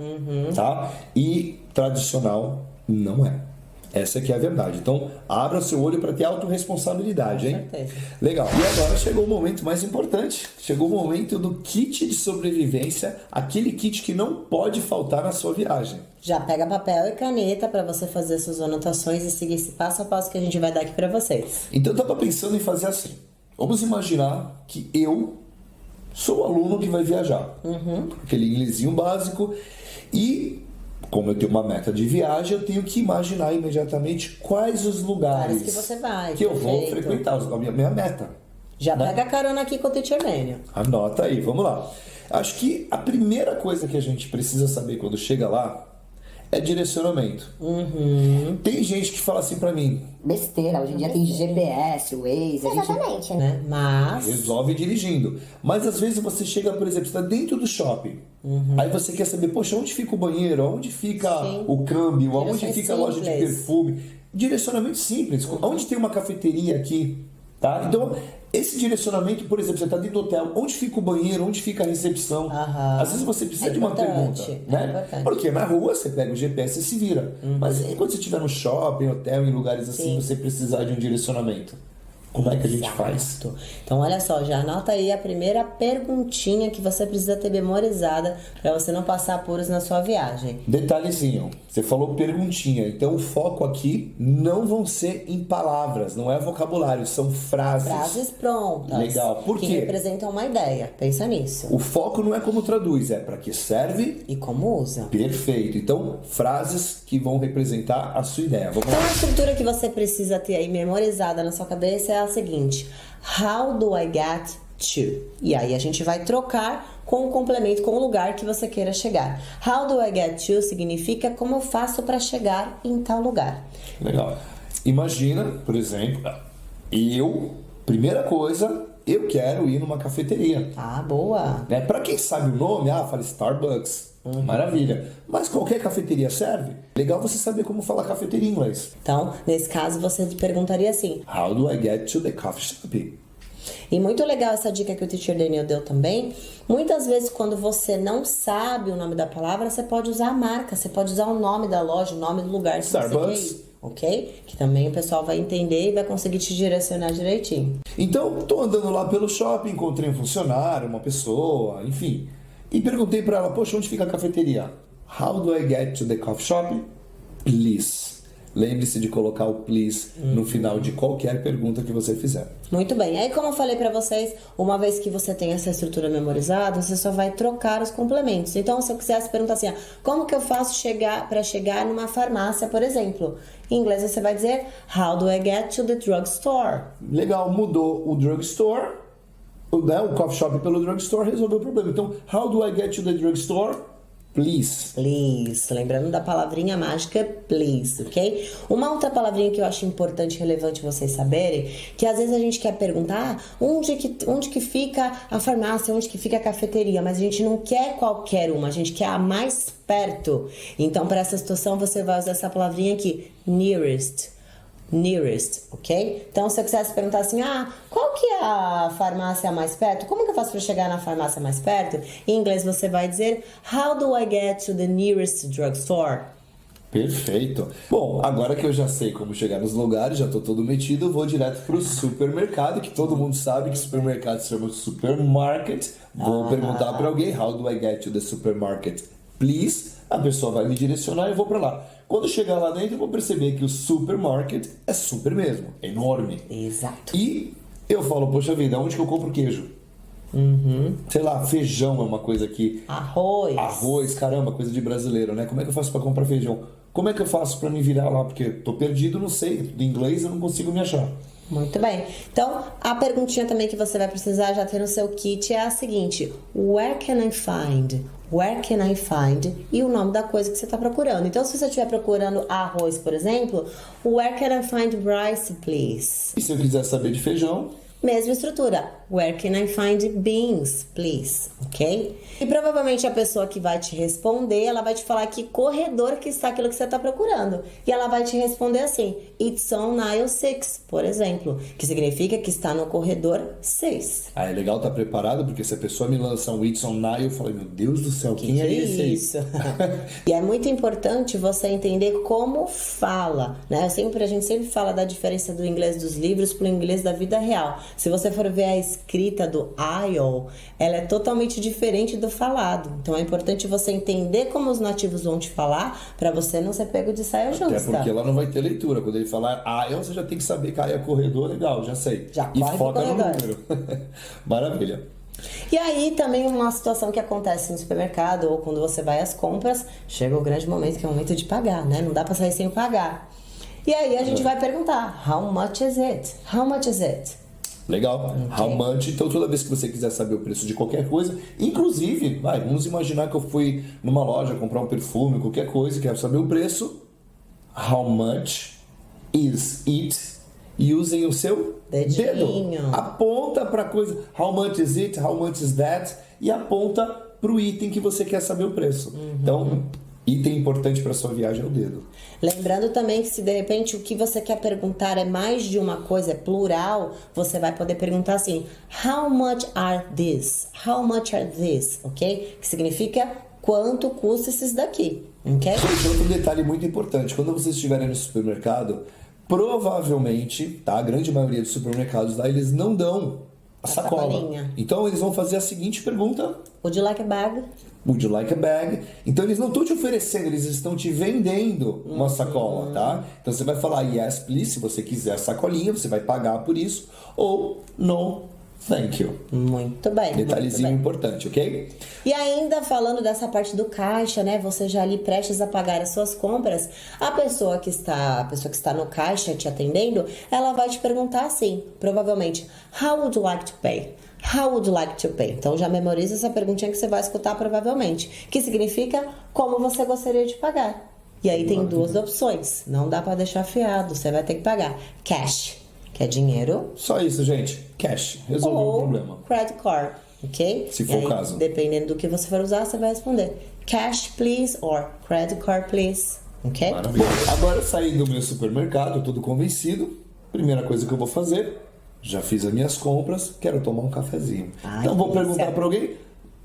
tá? E tradicional não é. Essa que é a verdade. Então, abra seu olho para ter autorresponsabilidade, hein? Com certeza. Legal. E agora chegou o momento mais importante. Chegou o momento do kit de sobrevivência, aquele kit que não pode faltar na sua viagem. Já pega papel e caneta para você fazer suas anotações e seguir esse passo a passo que a gente vai dar aqui para vocês. Então, eu estava pensando em fazer assim. Vamos imaginar que eu sou o aluno que vai viajar. Aquele inglesinho básico. E, como eu tenho uma meta de viagem, eu tenho que imaginar imediatamente quais os lugares Lugares que você vai, que eu vou perfeito. frequentar, a minha meta. Já Né? pega a carona aqui com o Teacher Menu. Anota aí, vamos lá. Acho que a primeira coisa que a gente precisa saber quando chega lá é direcionamento. Tem gente que fala assim pra mim, Besteira, hoje em dia tem GPS, Waze, a gente... Exatamente. Né? Mas resolve dirigindo. Mas às vezes você chega, por exemplo, você está dentro do shopping. Aí você quer saber, poxa, onde fica o banheiro? Onde fica Sim. o câmbio? Onde Direções fica a loja de simples. perfume? Direcionamento simples. Onde tem uma cafeteria aqui? Tá? Então, esse direcionamento, por exemplo, você está dentro do hotel, onde fica o banheiro? Onde fica a recepção? Aham. Às vezes você precisa É de uma importante, pergunta. é Né? importante. Porque na rua você pega o GPS e se vira. Mas e quando você estiver no shopping, hotel, em lugares assim, Sim. você precisar de um direcionamento? Como é que a gente faz? Exato. Então, olha só, já anota aí a primeira perguntinha que você precisa ter memorizada para você não passar apuros na sua viagem. Detalhezinho, você falou perguntinha, então o foco aqui não vão ser em palavras, não é vocabulário, são frases. Frases prontas. Legal. Por que quê? representam uma ideia. Pensa nisso. O foco não é como traduz, é para que serve. E como usa. Perfeito. Então, frases que vão representar a sua ideia. Vamos Então, lá. a estrutura que você precisa ter aí memorizada na sua cabeça é a seguinte: How do I get to? E aí a gente vai trocar com o complemento, com o lugar que você queira chegar. How do I get to significa como eu faço para chegar em tal lugar. Legal. Imagina, por exemplo, primeira coisa, eu quero ir numa cafeteria. Ah, boa. Né? Para quem sabe o nome, fala Starbucks. Maravilha. Mas qualquer cafeteria serve. Legal você saber como falar cafeteria em inglês. Então, nesse caso, você perguntaria assim: How do I get to the coffee shop? E muito legal essa dica que o Teacher Daniel deu também. Muitas vezes, quando você não sabe o nome da palavra, você pode usar a marca, você pode usar o nome da loja, o nome do lugar que você quer ir, ok? Que também o pessoal vai entender e vai conseguir te direcionar direitinho. Então, tô andando lá pelo shopping, encontrei um funcionário, uma pessoa, enfim, e perguntei para ela, poxa, onde fica a cafeteria? How do I get to the coffee shop? Please. Lembre-se de colocar o please no final de qualquer pergunta que você fizer. Muito bem. Aí, como eu falei pra vocês, uma vez que você tem essa estrutura memorizada, você só vai trocar os complementos. Então, se eu quisesse perguntar assim, como que eu faço para chegar numa farmácia, por exemplo? Em inglês você vai dizer, how do I get to the drugstore? Legal, mudou o drugstore, né, o coffee shop pelo drugstore, resolveu o problema. Então, how do I get to the drugstore? Please. Please. Lembrando da palavrinha mágica please, ok? Uma outra palavrinha que eu acho importante e relevante vocês saberem, que às vezes a gente quer perguntar onde que fica a farmácia, onde que fica a cafeteria, mas a gente não quer qualquer uma, a gente quer a mais perto. Então, para essa situação, você vai usar essa palavrinha aqui, nearest. Nearest, ok? Então, se eu quisesse perguntar assim, qual que é a farmácia mais perto? Como que eu faço para chegar na farmácia mais perto? Em inglês você vai dizer, how do I get to the nearest drugstore? Perfeito. Bom, agora que eu já sei como chegar nos lugares, já tô todo metido, eu vou direto pro supermercado, que todo mundo sabe que supermercado se chama supermarket. Vou perguntar para alguém, how do I get to the supermarket? Please. A pessoa vai me direcionar e eu vou para lá. Quando chegar lá dentro, eu vou perceber que o supermarket é super mesmo, é enorme. Exato. E eu falo, poxa vida, onde que eu compro queijo? Sei lá, feijão é uma coisa que... Arroz, caramba, coisa de brasileiro, né? Como é que eu faço para comprar feijão? Como é que eu faço para me virar lá? Porque tô perdido, não sei, do inglês eu não consigo me achar. Muito bem. Então, a perguntinha também que você vai precisar já ter no seu kit é a seguinte. Where can I find? Where can I find? E o nome da coisa que você está procurando. Então, se você estiver procurando arroz, por exemplo, where can I find rice, please? E se eu quiser saber de feijão? Mesma estrutura. Where can I find beans, please? Ok? E provavelmente a pessoa que vai te responder, ela vai te falar que corredor que está aquilo que você está procurando. E ela vai te responder assim, it's on aisle 6, por exemplo. Que significa que está no corredor 6. É legal estar preparado, porque se a pessoa me lança um it's on aisle, eu falo, meu Deus do céu, quem é esse aí? Isso. E é muito importante você entender como fala, né? A gente sempre fala da diferença do inglês dos livros para o inglês da vida real. Se você for ver a escrita do aisle, ela é totalmente diferente do falado. Então é importante você entender como os nativos vão te falar para você não ser pego de saia justa. Até porque ela não vai ter leitura. Quando ele falar aisle, você já tem que saber que aisle é corredor, legal, já sei. Já e corre foca pro no corredor. número. Maravilha. E aí também uma situação que acontece no supermercado ou quando você vai às compras, chega o grande momento que é o momento de pagar, né? Não dá para sair sem pagar. E aí a gente vai perguntar, how much is it? How much is it? Legal. Okay. How much? Então, toda vez que você quiser saber o preço de qualquer coisa, inclusive, vamos imaginar que eu fui numa loja comprar um perfume, qualquer coisa, e quero saber o preço. How much is it? E usem o seu Dedinho. dedo. Aponta para coisa. How much is it? How much is that? E aponta para o item que você quer saber o preço. Então, item importante para sua viagem é o dedo. Lembrando também que se de repente o que você quer perguntar é mais de uma coisa, é plural, você vai poder perguntar assim, how much are these? How much are these? Ok? Que significa quanto custa esses daqui, ok? Gente, outro detalhe muito importante, quando vocês estiverem no supermercado, provavelmente, tá, a grande maioria dos supermercados lá, eles não dão a sacola. sacolinha. Então eles vão fazer a seguinte pergunta. Would you like a bag? Would you like a bag? Então eles não estão te oferecendo, eles estão te vendendo uma sacola, tá? Então você vai falar yes, please, se você quiser a sacolinha, você vai pagar por isso. Ou no, thank you. Muito bem. Detalhezinho muito bem. importante, ok? E ainda falando dessa parte do caixa, né? Você já ali prestes a pagar as suas compras, a pessoa que está no caixa te atendendo, ela vai te perguntar assim, provavelmente, how would you like to pay? How would you like to pay? Então já memoriza essa perguntinha que você vai escutar provavelmente, que significa como você gostaria de pagar. E aí tem duas opções, não dá para deixar fiado, você vai ter que pagar cash, que é dinheiro, Só isso, gente. Cash. Resolveu o problema. credit card, ok? Se for E aí, o caso. dependendo do que você for usar, você vai responder cash please or credit card please, ok? Maravilha. Agora eu saí do meu supermercado, todo convencido. Primeira coisa que eu vou fazer, Já fiz as minhas compras, quero tomar um cafezinho. Ai, Então vou que perguntar delícia. para alguém,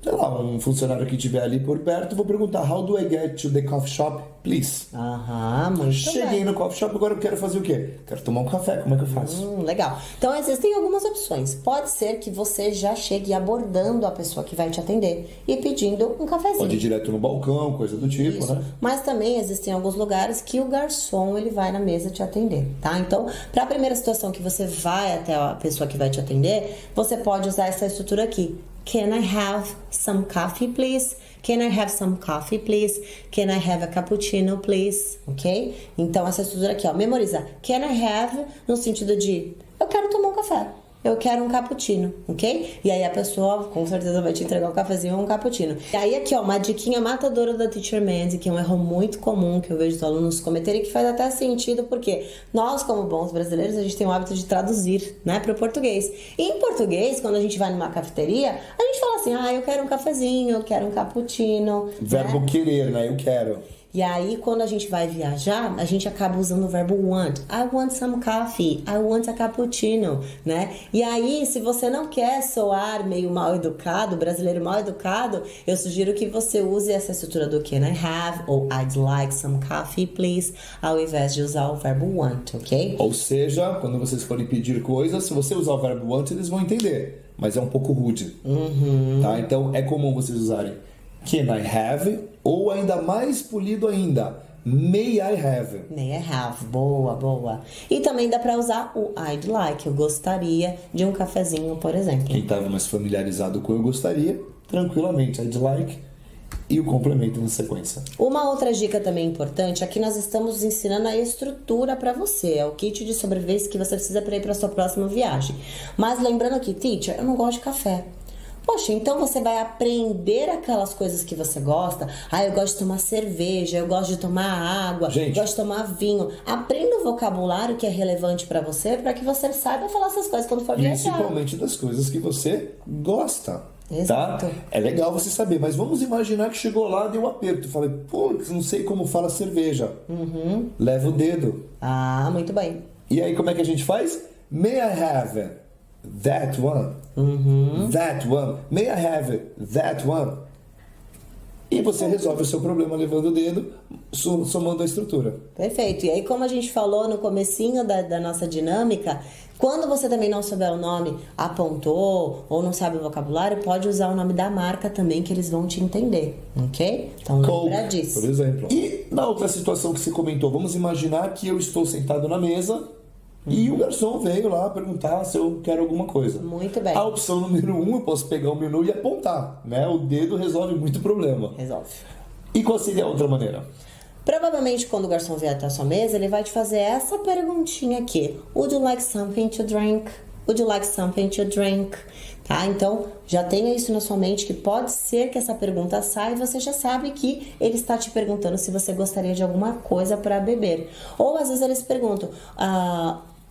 sei lá, um funcionário que estiver ali por perto, vou perguntar: How do I get to the coffee shop, please? Aham, muito Cheguei bem. no coffee shop, agora eu quero fazer o quê? Quero tomar um café, como é que eu faço? Legal. Então existem algumas opções. Pode ser que você já chegue abordando a pessoa que vai te atender e pedindo um cafezinho. Pode ir direto no balcão, coisa do tipo, Isso. né? Mas também existem alguns lugares que o garçom ele vai na mesa te atender, tá? Então, para a primeira situação que você vai até a pessoa que vai te atender, você pode usar essa estrutura aqui. Can I have some coffee, please? Can I have some coffee, please? Can I have a cappuccino, please? Ok? Então, essa estrutura aqui, ó, memoriza. Can I have no sentido de eu quero tomar um café. Eu quero um cappuccino, ok? E aí a pessoa com certeza vai te entregar um cafezinho ou um cappuccino. E aí aqui, ó, uma diquinha matadora da Teacher Mandy, que é um erro muito comum que eu vejo os alunos cometerem, que faz até sentido, porque nós, como bons brasileiros, a gente tem o hábito de traduzir, né, para o português. E em português, quando a gente vai numa cafeteria, a gente fala assim, eu quero um cafezinho, eu quero um cappuccino. Verbo né? querer, né? Eu quero. E aí, quando a gente vai viajar, a gente acaba usando o verbo want. I want some coffee. I want a cappuccino, né? E aí, se você não quer soar meio mal educado, brasileiro mal educado, eu sugiro que você use essa estrutura do can I have ou I'd like some coffee, please, ao invés de usar o verbo want, ok? Ou seja, quando vocês forem pedir coisas, se você usar o verbo want, eles vão entender. Mas é um pouco rude. Tá? Então, é comum vocês usarem can I have, ou ainda mais polido ainda, may I have. May I have. Boa, boa. E também dá pra usar o I'd like. Eu gostaria de um cafezinho, por exemplo. Quem estava mais familiarizado com eu gostaria, tranquilamente, I'd like, e o complemento na sequência. Uma outra dica também importante é que nós estamos ensinando a estrutura para você, é o kit de sobrevivência que você precisa para ir para sua próxima viagem. Mas lembrando aqui, teacher, eu não gosto de café. Poxa, então você vai aprender aquelas coisas que você gosta. Eu gosto de tomar cerveja, eu gosto de tomar água, eu gosto de tomar vinho. Aprenda o vocabulário que é relevante para você, para que você saiba falar essas coisas quando for viajar. Principalmente das coisas que você gosta. Exato. Tá? É legal você saber, mas vamos imaginar que chegou lá, deu um aperto. Falei, não sei como fala cerveja. Leva o dedo. Muito bem. E aí, como é que a gente faz? May I have that one? That one. May I have that one? E você resolve o seu problema levando o dedo, somando a estrutura. Perfeito. E aí, como a gente falou no comecinho da nossa dinâmica, quando você também não souber o nome, apontou ou não sabe o vocabulário, pode usar o nome da marca também, que eles vão te entender, ok? Então lembra Coke, disso. por exemplo. E na outra situação que você comentou, vamos imaginar que eu estou sentado na mesa e o garçom veio lá perguntar se eu quero alguma coisa. Muito bem. A opção número 1, eu posso pegar o menu e apontar, né? O dedo resolve muito problema. Resolve. E qual seria a outra maneira? Provavelmente, quando o garçom vier até a sua mesa, ele vai te fazer essa perguntinha aqui. Would you like something to drink? Would you like something to drink? Tá? Então, já tenha isso na sua mente, que pode ser que essa pergunta saia e você já sabe que ele está te perguntando se você gostaria de alguma coisa para beber. Ou, às vezes, eles perguntam,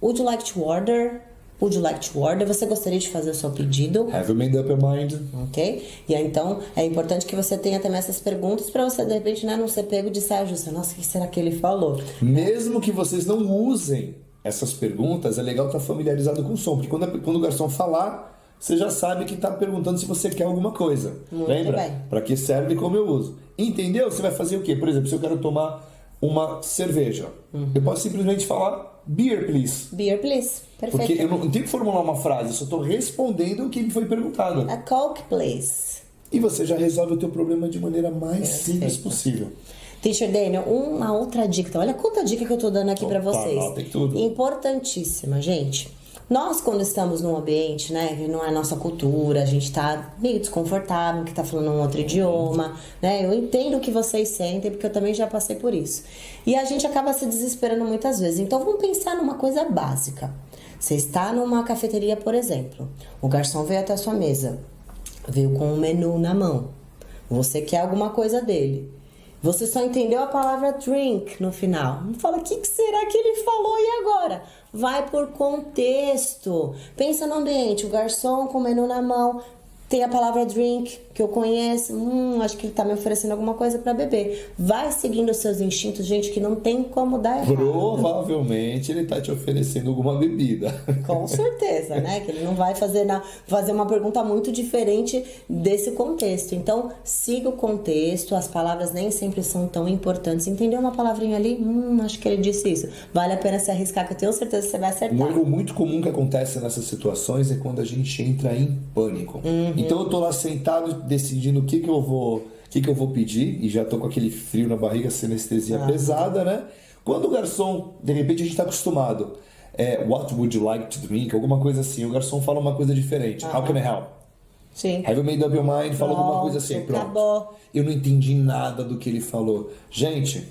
would you like to order? Would you like to order? Você gostaria de fazer o seu pedido? Have you made up your mind? Ok? E aí, então, é importante que você tenha também essas perguntas para você, de repente, não ser pego de saia justa. Nossa, o que será que ele falou? Mesmo que vocês não usem essas perguntas, é legal estar familiarizado com o som, porque quando o garçom falar, você já sabe que está perguntando se você quer alguma coisa. Muito Lembra? bem. Para que serve e como eu uso. Entendeu? Você vai fazer o quê? Por exemplo, se eu quero tomar uma cerveja, eu posso simplesmente falar beer, please. Beer, please. Perfeito. Porque eu não tenho que formular uma frase, eu só estou respondendo o que me foi perguntado. A Coke, please. E você já resolve o teu problema de maneira mais simples possível. Teacher Daniel, uma outra dica. Então, olha quanta dica que eu tô dando aqui pra vocês. Tem tudo. Importantíssima, gente. Nós, quando estamos num ambiente, né, que não é a nossa cultura, a gente tá meio desconfortável, que tá falando um outro idioma, né? Eu entendo o que vocês sentem, porque eu também já passei por isso. E a gente acaba se desesperando muitas vezes. Então, vamos pensar numa coisa básica. Você está numa cafeteria, por exemplo. O garçom veio até a sua mesa. Veio com um menu na mão. Você quer alguma coisa dele. Você só entendeu a palavra drink no final. Fala, o que será que ele falou e agora? Vai por contexto. Pensa no ambiente, o garçom com o menu na mão. tem a palavra drink, que eu conheço. Acho que ele tá me oferecendo alguma coisa para beber. Vai seguindo os seus instintos, gente, que não tem como dar errado. Provavelmente ele tá te oferecendo alguma bebida. Com certeza, né? Que ele não vai fazer uma pergunta muito diferente desse contexto. Então, siga o contexto, as palavras nem sempre são tão importantes. Entendeu uma palavrinha ali? Acho que ele disse isso. Vale a pena se arriscar, que eu tenho certeza que você vai acertar. Um erro muito comum que acontece nessas situações é quando a gente entra em pânico. Então eu tô lá sentado decidindo o que eu vou pedir, e já tô com aquele frio na barriga, essa anestesia pesada, né? Quando o garçom, de repente a gente tá acostumado, what would you like to drink? Alguma coisa assim, o garçom fala uma coisa diferente. How can I help? Sim. Have you made up your mind? Fala alguma coisa assim, pronto. Acabou. Eu não entendi nada do que ele falou. Gente,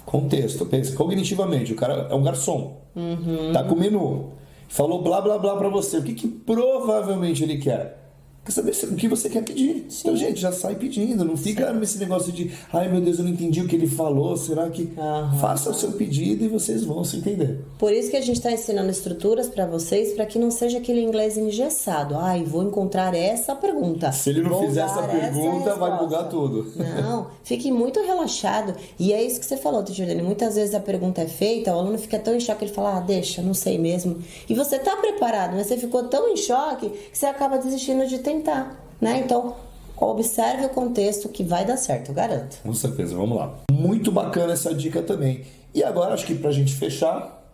contexto, pensa cognitivamente, o cara é um garçom, tá com o menu, falou blá blá blá pra você, o que provavelmente ele quer? Quer saber o que você quer pedir. Sim. Então, gente, já sai pedindo, não fica nesse negócio de ai meu Deus, eu não entendi o que ele falou, será que... Faça o seu pedido e vocês vão se entender. Por isso que a gente está ensinando estruturas para vocês, para que não seja aquele inglês engessado. Vou encontrar essa pergunta. Se ele não fizer essa pergunta, vai bugar tudo. Não, fique muito relaxado. E é isso que você falou, Jordane. Muitas vezes a pergunta é feita, o aluno fica tão em choque, ele fala, deixa, não sei mesmo. E você tá preparado, mas você ficou tão em choque que você acaba desistindo de tentar, né? Então, observe o contexto que vai dar certo, eu garanto. Com certeza, vamos lá. Muito bacana essa dica também. E agora, acho que pra gente fechar,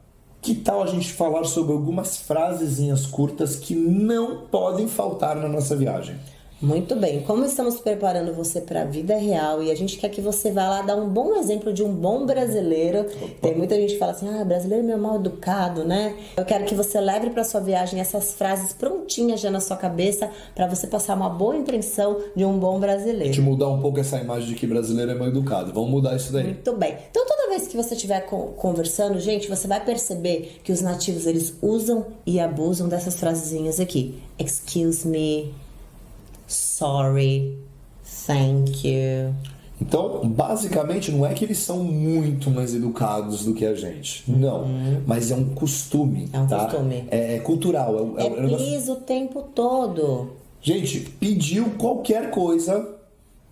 que tal a gente falar sobre algumas frasezinhas curtas que não podem faltar na nossa viagem? Muito bem, como estamos preparando você para a vida real e a gente quer que você vá lá dar um bom exemplo de um bom brasileiro. Tem muita gente que fala assim, brasileiro é meio mal educado, né? Eu quero que você leve para sua viagem essas frases prontinhas já na sua cabeça para você passar uma boa impressão de um bom brasileiro. De mudar um pouco essa imagem de que brasileiro é mal educado. Vamos mudar isso daí. Muito bem. Então toda vez que você estiver conversando, gente, você vai perceber que os nativos eles usam e abusam dessas frasezinhas aqui. Excuse me. Sorry, thank you. Então, basicamente, não é que eles são muito mais educados do que a gente. Não. Mas é um costume. É um costume. É cultural. Please o tempo todo. Gente, pediu qualquer coisa,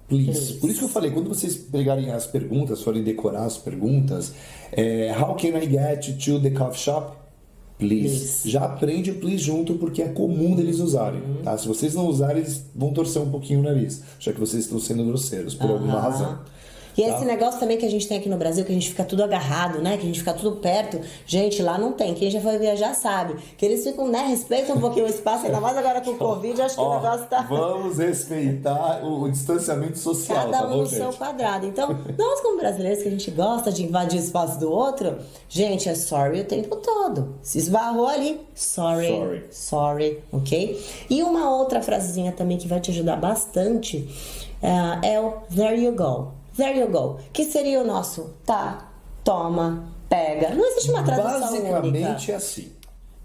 please. Por isso que eu falei, quando vocês pegarem as perguntas, forem decorar as perguntas, how can I get to the coffee shop? Please. Já aprende o please junto, porque é comum deles usarem, tá? Se vocês não usarem, eles vão torcer um pouquinho o nariz, já que vocês estão sendo grosseiros por alguma razão. E esse negócio também que a gente tem aqui no Brasil, que a gente fica tudo agarrado, né? Que a gente fica tudo perto. Gente, lá não tem. Quem já foi viajar sabe. Que eles ficam, né? Respeitam um pouquinho o espaço, ainda mais agora com o Covid. Acho que o negócio tá... Vamos respeitar o distanciamento social, cada tá bom, no gente? seu quadrado. Então, nós como brasileiros, que a gente gosta de invadir o espaço do outro, gente, é sorry o tempo todo. Se esbarrou ali, sorry, ok? E uma outra frasezinha também que vai te ajudar bastante é o there you go. There you go. Que seria o nosso tá, toma, pega. Não existe uma tradução Basicamente única. é assim.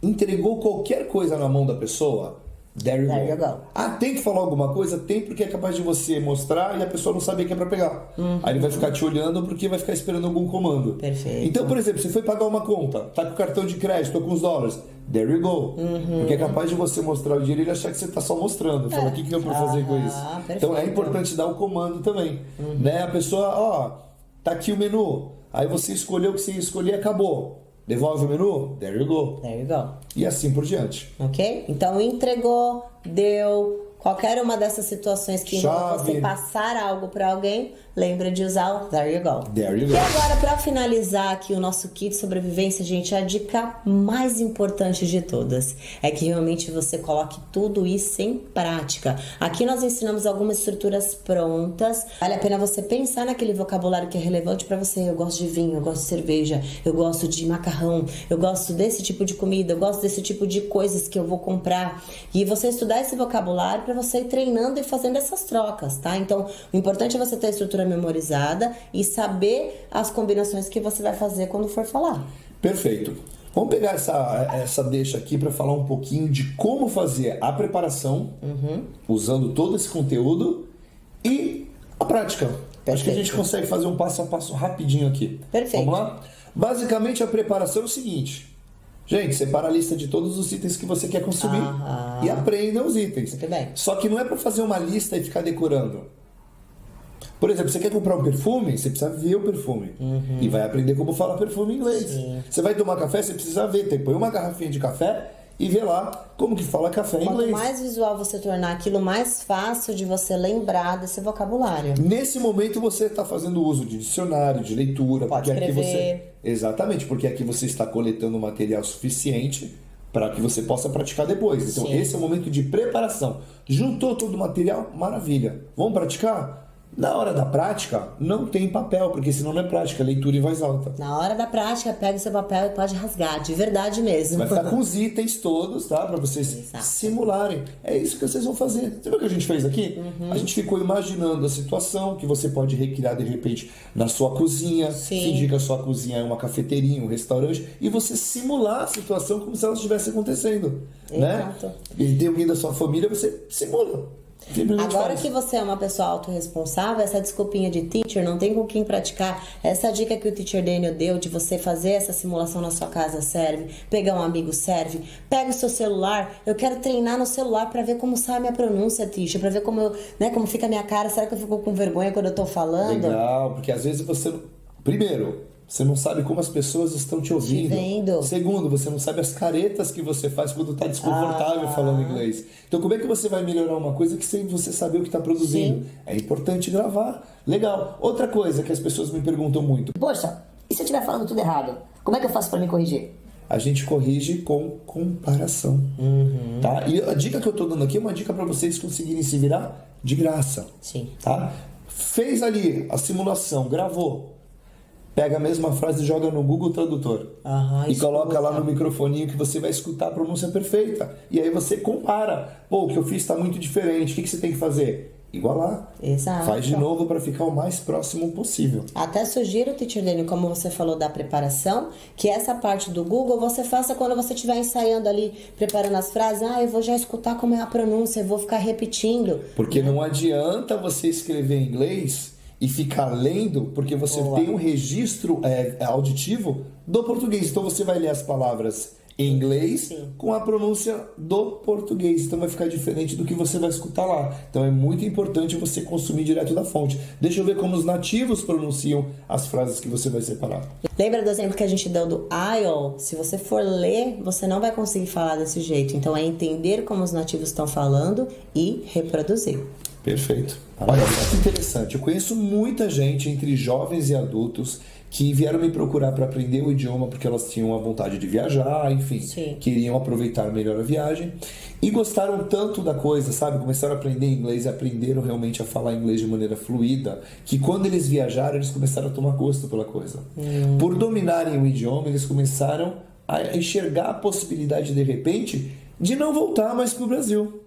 Entregou qualquer coisa na mão da pessoa, there you go. Tem que falar alguma coisa? Tem, porque é capaz de você mostrar e a pessoa não saber que é pra pegar. Aí ele vai ficar te olhando porque vai ficar esperando algum comando. Perfeito. Então, por exemplo, você foi pagar uma conta, tá com o cartão de crédito, tô com os dólares. There you go. Porque é capaz de você mostrar o dinheiro e ele achar que você tá só mostrando. Fala, o que eu vou fazer com isso? Perfeito. Então é importante dar o comando também. Né? A pessoa, tá aqui o menu. Aí você escolheu o que você ia escolher e acabou. Devolve o menu? There you go. There you go. E assim por diante. Ok? Então entregou, deu... Qualquer uma dessas situações que envolva você passar algo para alguém, lembra de usar o there you go. There you go. E agora, para finalizar aqui o nosso kit sobrevivência, gente, a dica mais importante de todas é que realmente você coloque tudo isso em prática. Aqui nós ensinamos algumas estruturas prontas. Vale a pena você pensar naquele vocabulário que é relevante para você. Eu gosto de vinho, eu gosto de cerveja, eu gosto de macarrão, eu gosto desse tipo de comida, eu gosto desse tipo de coisas que eu vou comprar. E você estudar esse vocabulário para você ir treinando e fazendo essas trocas, tá? Então, o importante é você ter a estrutura memorizada e saber as combinações que você vai fazer quando for falar. Perfeito. Vamos pegar essa deixa aqui para falar um pouquinho de como fazer a preparação, usando todo esse conteúdo e a prática. Perfeito. Acho que a gente consegue fazer um passo a passo rapidinho aqui. Perfeito. Vamos lá? Basicamente, a preparação é o seguinte. Gente, separa a lista de todos os itens que você quer consumir e aprenda os itens. Muito bem. Só que não é para fazer uma lista e ficar decorando. Por exemplo, você quer comprar um perfume, você precisa ver o perfume. E vai aprender como falar perfume em inglês. Sim. Você vai tomar café, você precisa ver. Põe uma garrafinha de café e vê lá como que fala café em Quanto inglês. mais visual você tornar aquilo, mais fácil de você lembrar desse vocabulário. Nesse momento você está fazendo uso de dicionário, de leitura. Pode porque aqui você... escrever. Exatamente, porque aqui você está coletando material suficiente para que você possa praticar depois. Então Sim. esse é o momento de preparação. Juntou todo o material? Maravilha. Vamos praticar? Na hora da prática, não tem papel, porque senão não é prática, é leitura em voz alta. Na hora da prática, pega o seu papel e pode rasgar, de verdade mesmo. Vai ficar com os itens todos, tá? Para vocês Exato. simularem. É isso que vocês vão fazer. Você viu o que a gente fez aqui? A gente ficou imaginando a situação que você pode recriar de repente na sua cozinha. Sim. Fingir que a sua cozinha é uma cafeteria, um restaurante. E você simular a situação como se ela estivesse acontecendo. Exato. Né? E tem alguém da sua família, você simula. Simplesmente Agora faz. que você é uma pessoa autorresponsável, essa desculpinha de teacher, não tem com quem praticar. Essa dica que o teacher Daniel deu de você fazer essa simulação na sua casa serve. Pegar um amigo serve. Pega o seu celular. Eu quero treinar no celular pra ver como sai a minha pronúncia, teacher. Pra ver como eu, né, como fica a minha cara. Será que eu fico com vergonha quando eu tô falando? Legal, porque às vezes você... Primeiro, você não sabe como as pessoas estão te ouvindo. vendo. Segundo, você não sabe as caretas que você faz quando está desconfortável falando inglês. Então, como é que você vai melhorar uma coisa que sem você saber o que está produzindo? Sim. É importante gravar. Legal. Outra coisa que as pessoas me perguntam muito. Poxa, e se eu estiver falando tudo errado? Como é que eu faço para me corrigir? A gente corrige com comparação. Tá? E a dica que eu estou dando aqui é uma dica para vocês conseguirem se virar de graça. Sim. Tá? Fez ali a simulação, gravou. Pega a mesma frase e joga no Google Tradutor. E coloca lá no microfoninho que você vai escutar a pronúncia perfeita. E aí você compara. Pô, o que eu fiz está muito diferente. O que você tem que fazer? Igualar. Exato. Faz de novo para ficar o mais próximo possível. Até sugiro, teacher Dani, como você falou da preparação, que essa parte do Google você faça quando você estiver ensaiando ali, preparando as frases. Eu vou já escutar como é a pronúncia, eu vou ficar repetindo. Porque não adianta você escrever em inglês e ficar lendo, porque você tem um registro auditivo do português. Então você vai ler as palavras em inglês com a pronúncia do português. Então vai ficar diferente do que você vai escutar lá. Então é muito importante você consumir direto da fonte. Deixa eu ver como os nativos pronunciam as frases que você vai separar. Lembra do exemplo que a gente deu do I'll? Se você for ler, você não vai conseguir falar desse jeito. Então é entender como os nativos estão falando e reproduzir. Perfeito. Olha, que interessante. Eu conheço muita gente entre jovens e adultos que vieram me procurar para aprender o idioma porque elas tinham a vontade de viajar, enfim, queriam aproveitar melhor a viagem e gostaram tanto da coisa, sabe? Começaram a aprender inglês e aprenderam realmente a falar inglês de maneira fluida, que quando eles viajaram, eles começaram a tomar gosto pela coisa. Por dominarem o idioma, eles começaram a enxergar a possibilidade, de repente, de não voltar mais para o Brasil.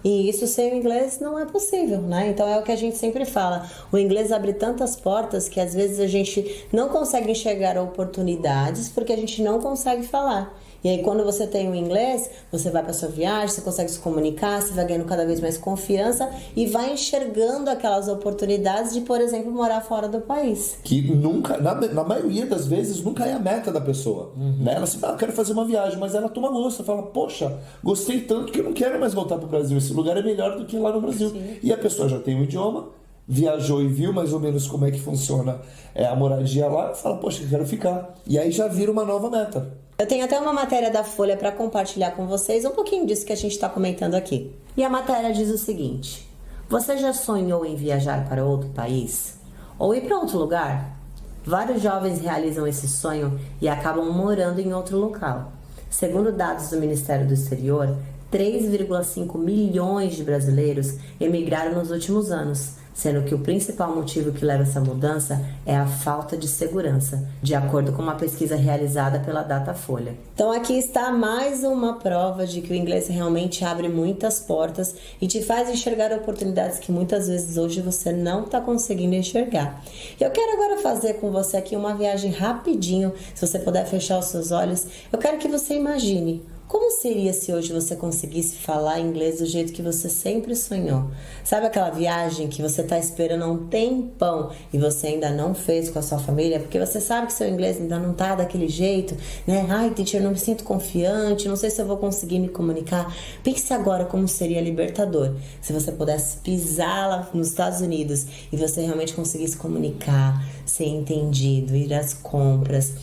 E isso sem o inglês não é possível, né? Então é o que a gente sempre fala. O inglês abre tantas portas que às vezes a gente não consegue enxergar oportunidades porque a gente não consegue falar. E aí quando você tem o inglês, você vai para sua viagem, você consegue se comunicar, você vai ganhando cada vez mais confiança e vai enxergando aquelas oportunidades de, por exemplo, morar fora do país. Que nunca, na maioria das vezes, nunca é a meta da pessoa. Né? Ela assim, eu quero fazer uma viagem, mas ela toma gosto, fala, poxa, gostei tanto que eu não quero mais voltar para o Brasil, esse lugar é melhor do que lá no Brasil. E a pessoa já tem um idioma, viajou e viu mais ou menos como é que funciona a moradia lá, fala, poxa, eu quero ficar. E aí já vira uma nova meta. Eu tenho até uma matéria da Folha para compartilhar com vocês, um pouquinho disso que a gente está comentando aqui. E a matéria diz o seguinte: você já sonhou em viajar para outro país? Ou ir para outro lugar? Vários jovens realizam esse sonho e acabam morando em outro local. Segundo dados do Ministério do Exterior, 3,5 milhões de brasileiros emigraram nos últimos anos, sendo que o principal motivo que leva essa mudança é a falta de segurança, de acordo com uma pesquisa realizada pela Datafolha. Então aqui está mais uma prova de que o inglês realmente abre muitas portas e te faz enxergar oportunidades que muitas vezes hoje você não está conseguindo enxergar. Eu quero agora fazer com você aqui uma viagem rapidinho, se você puder fechar os seus olhos. Eu quero que você imagine Como seria se hoje você conseguisse falar inglês do jeito que você sempre sonhou? Sabe aquela viagem que você está esperando há um tempão e você ainda não fez com a sua família? Porque você sabe que seu inglês ainda não tá daquele jeito, né? Ai, teacher, não me sinto confiante, não sei se eu vou conseguir me comunicar. Pense agora como seria libertador se você pudesse pisar lá nos Estados Unidos e você realmente conseguisse comunicar, ser entendido, ir às compras,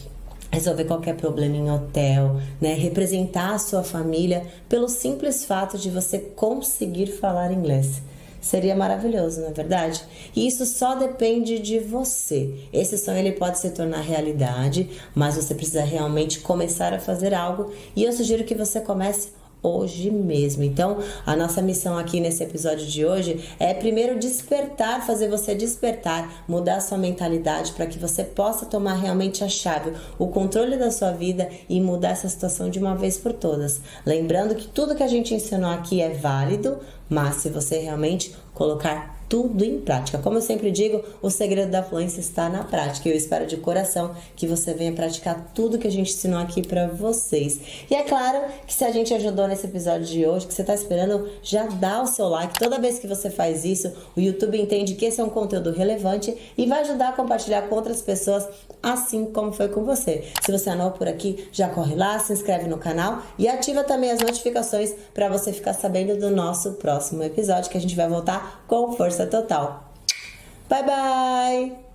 resolver qualquer problema em hotel, né? Representar a sua família pelo simples fato de você conseguir falar inglês. Seria maravilhoso, não é verdade? E isso só depende de você. Esse sonho ele pode se tornar realidade, mas você precisa realmente começar a fazer algo e eu sugiro que você comece hoje mesmo. Então, a nossa missão aqui nesse episódio de hoje é primeiro despertar, fazer você despertar, mudar a sua mentalidade para que você possa tomar realmente a chave, o controle da sua vida e mudar essa situação de uma vez por todas. Lembrando que tudo que a gente ensinou aqui é válido, mas se você realmente colocar tudo em prática. Como eu sempre digo, o segredo da fluência está na prática. Eu espero de coração que você venha praticar tudo que a gente ensinou aqui para vocês. E é claro que se a gente ajudou nesse episódio de hoje, que você está esperando, já dá o seu like. Toda vez que você faz isso, o YouTube entende que esse é um conteúdo relevante e vai ajudar a compartilhar com outras pessoas, assim como foi com você. Se você é novo por aqui, já corre lá, se inscreve no canal e ativa também as notificações para você ficar sabendo do nosso próximo episódio, que a gente vai voltar com força total. Bye, bye!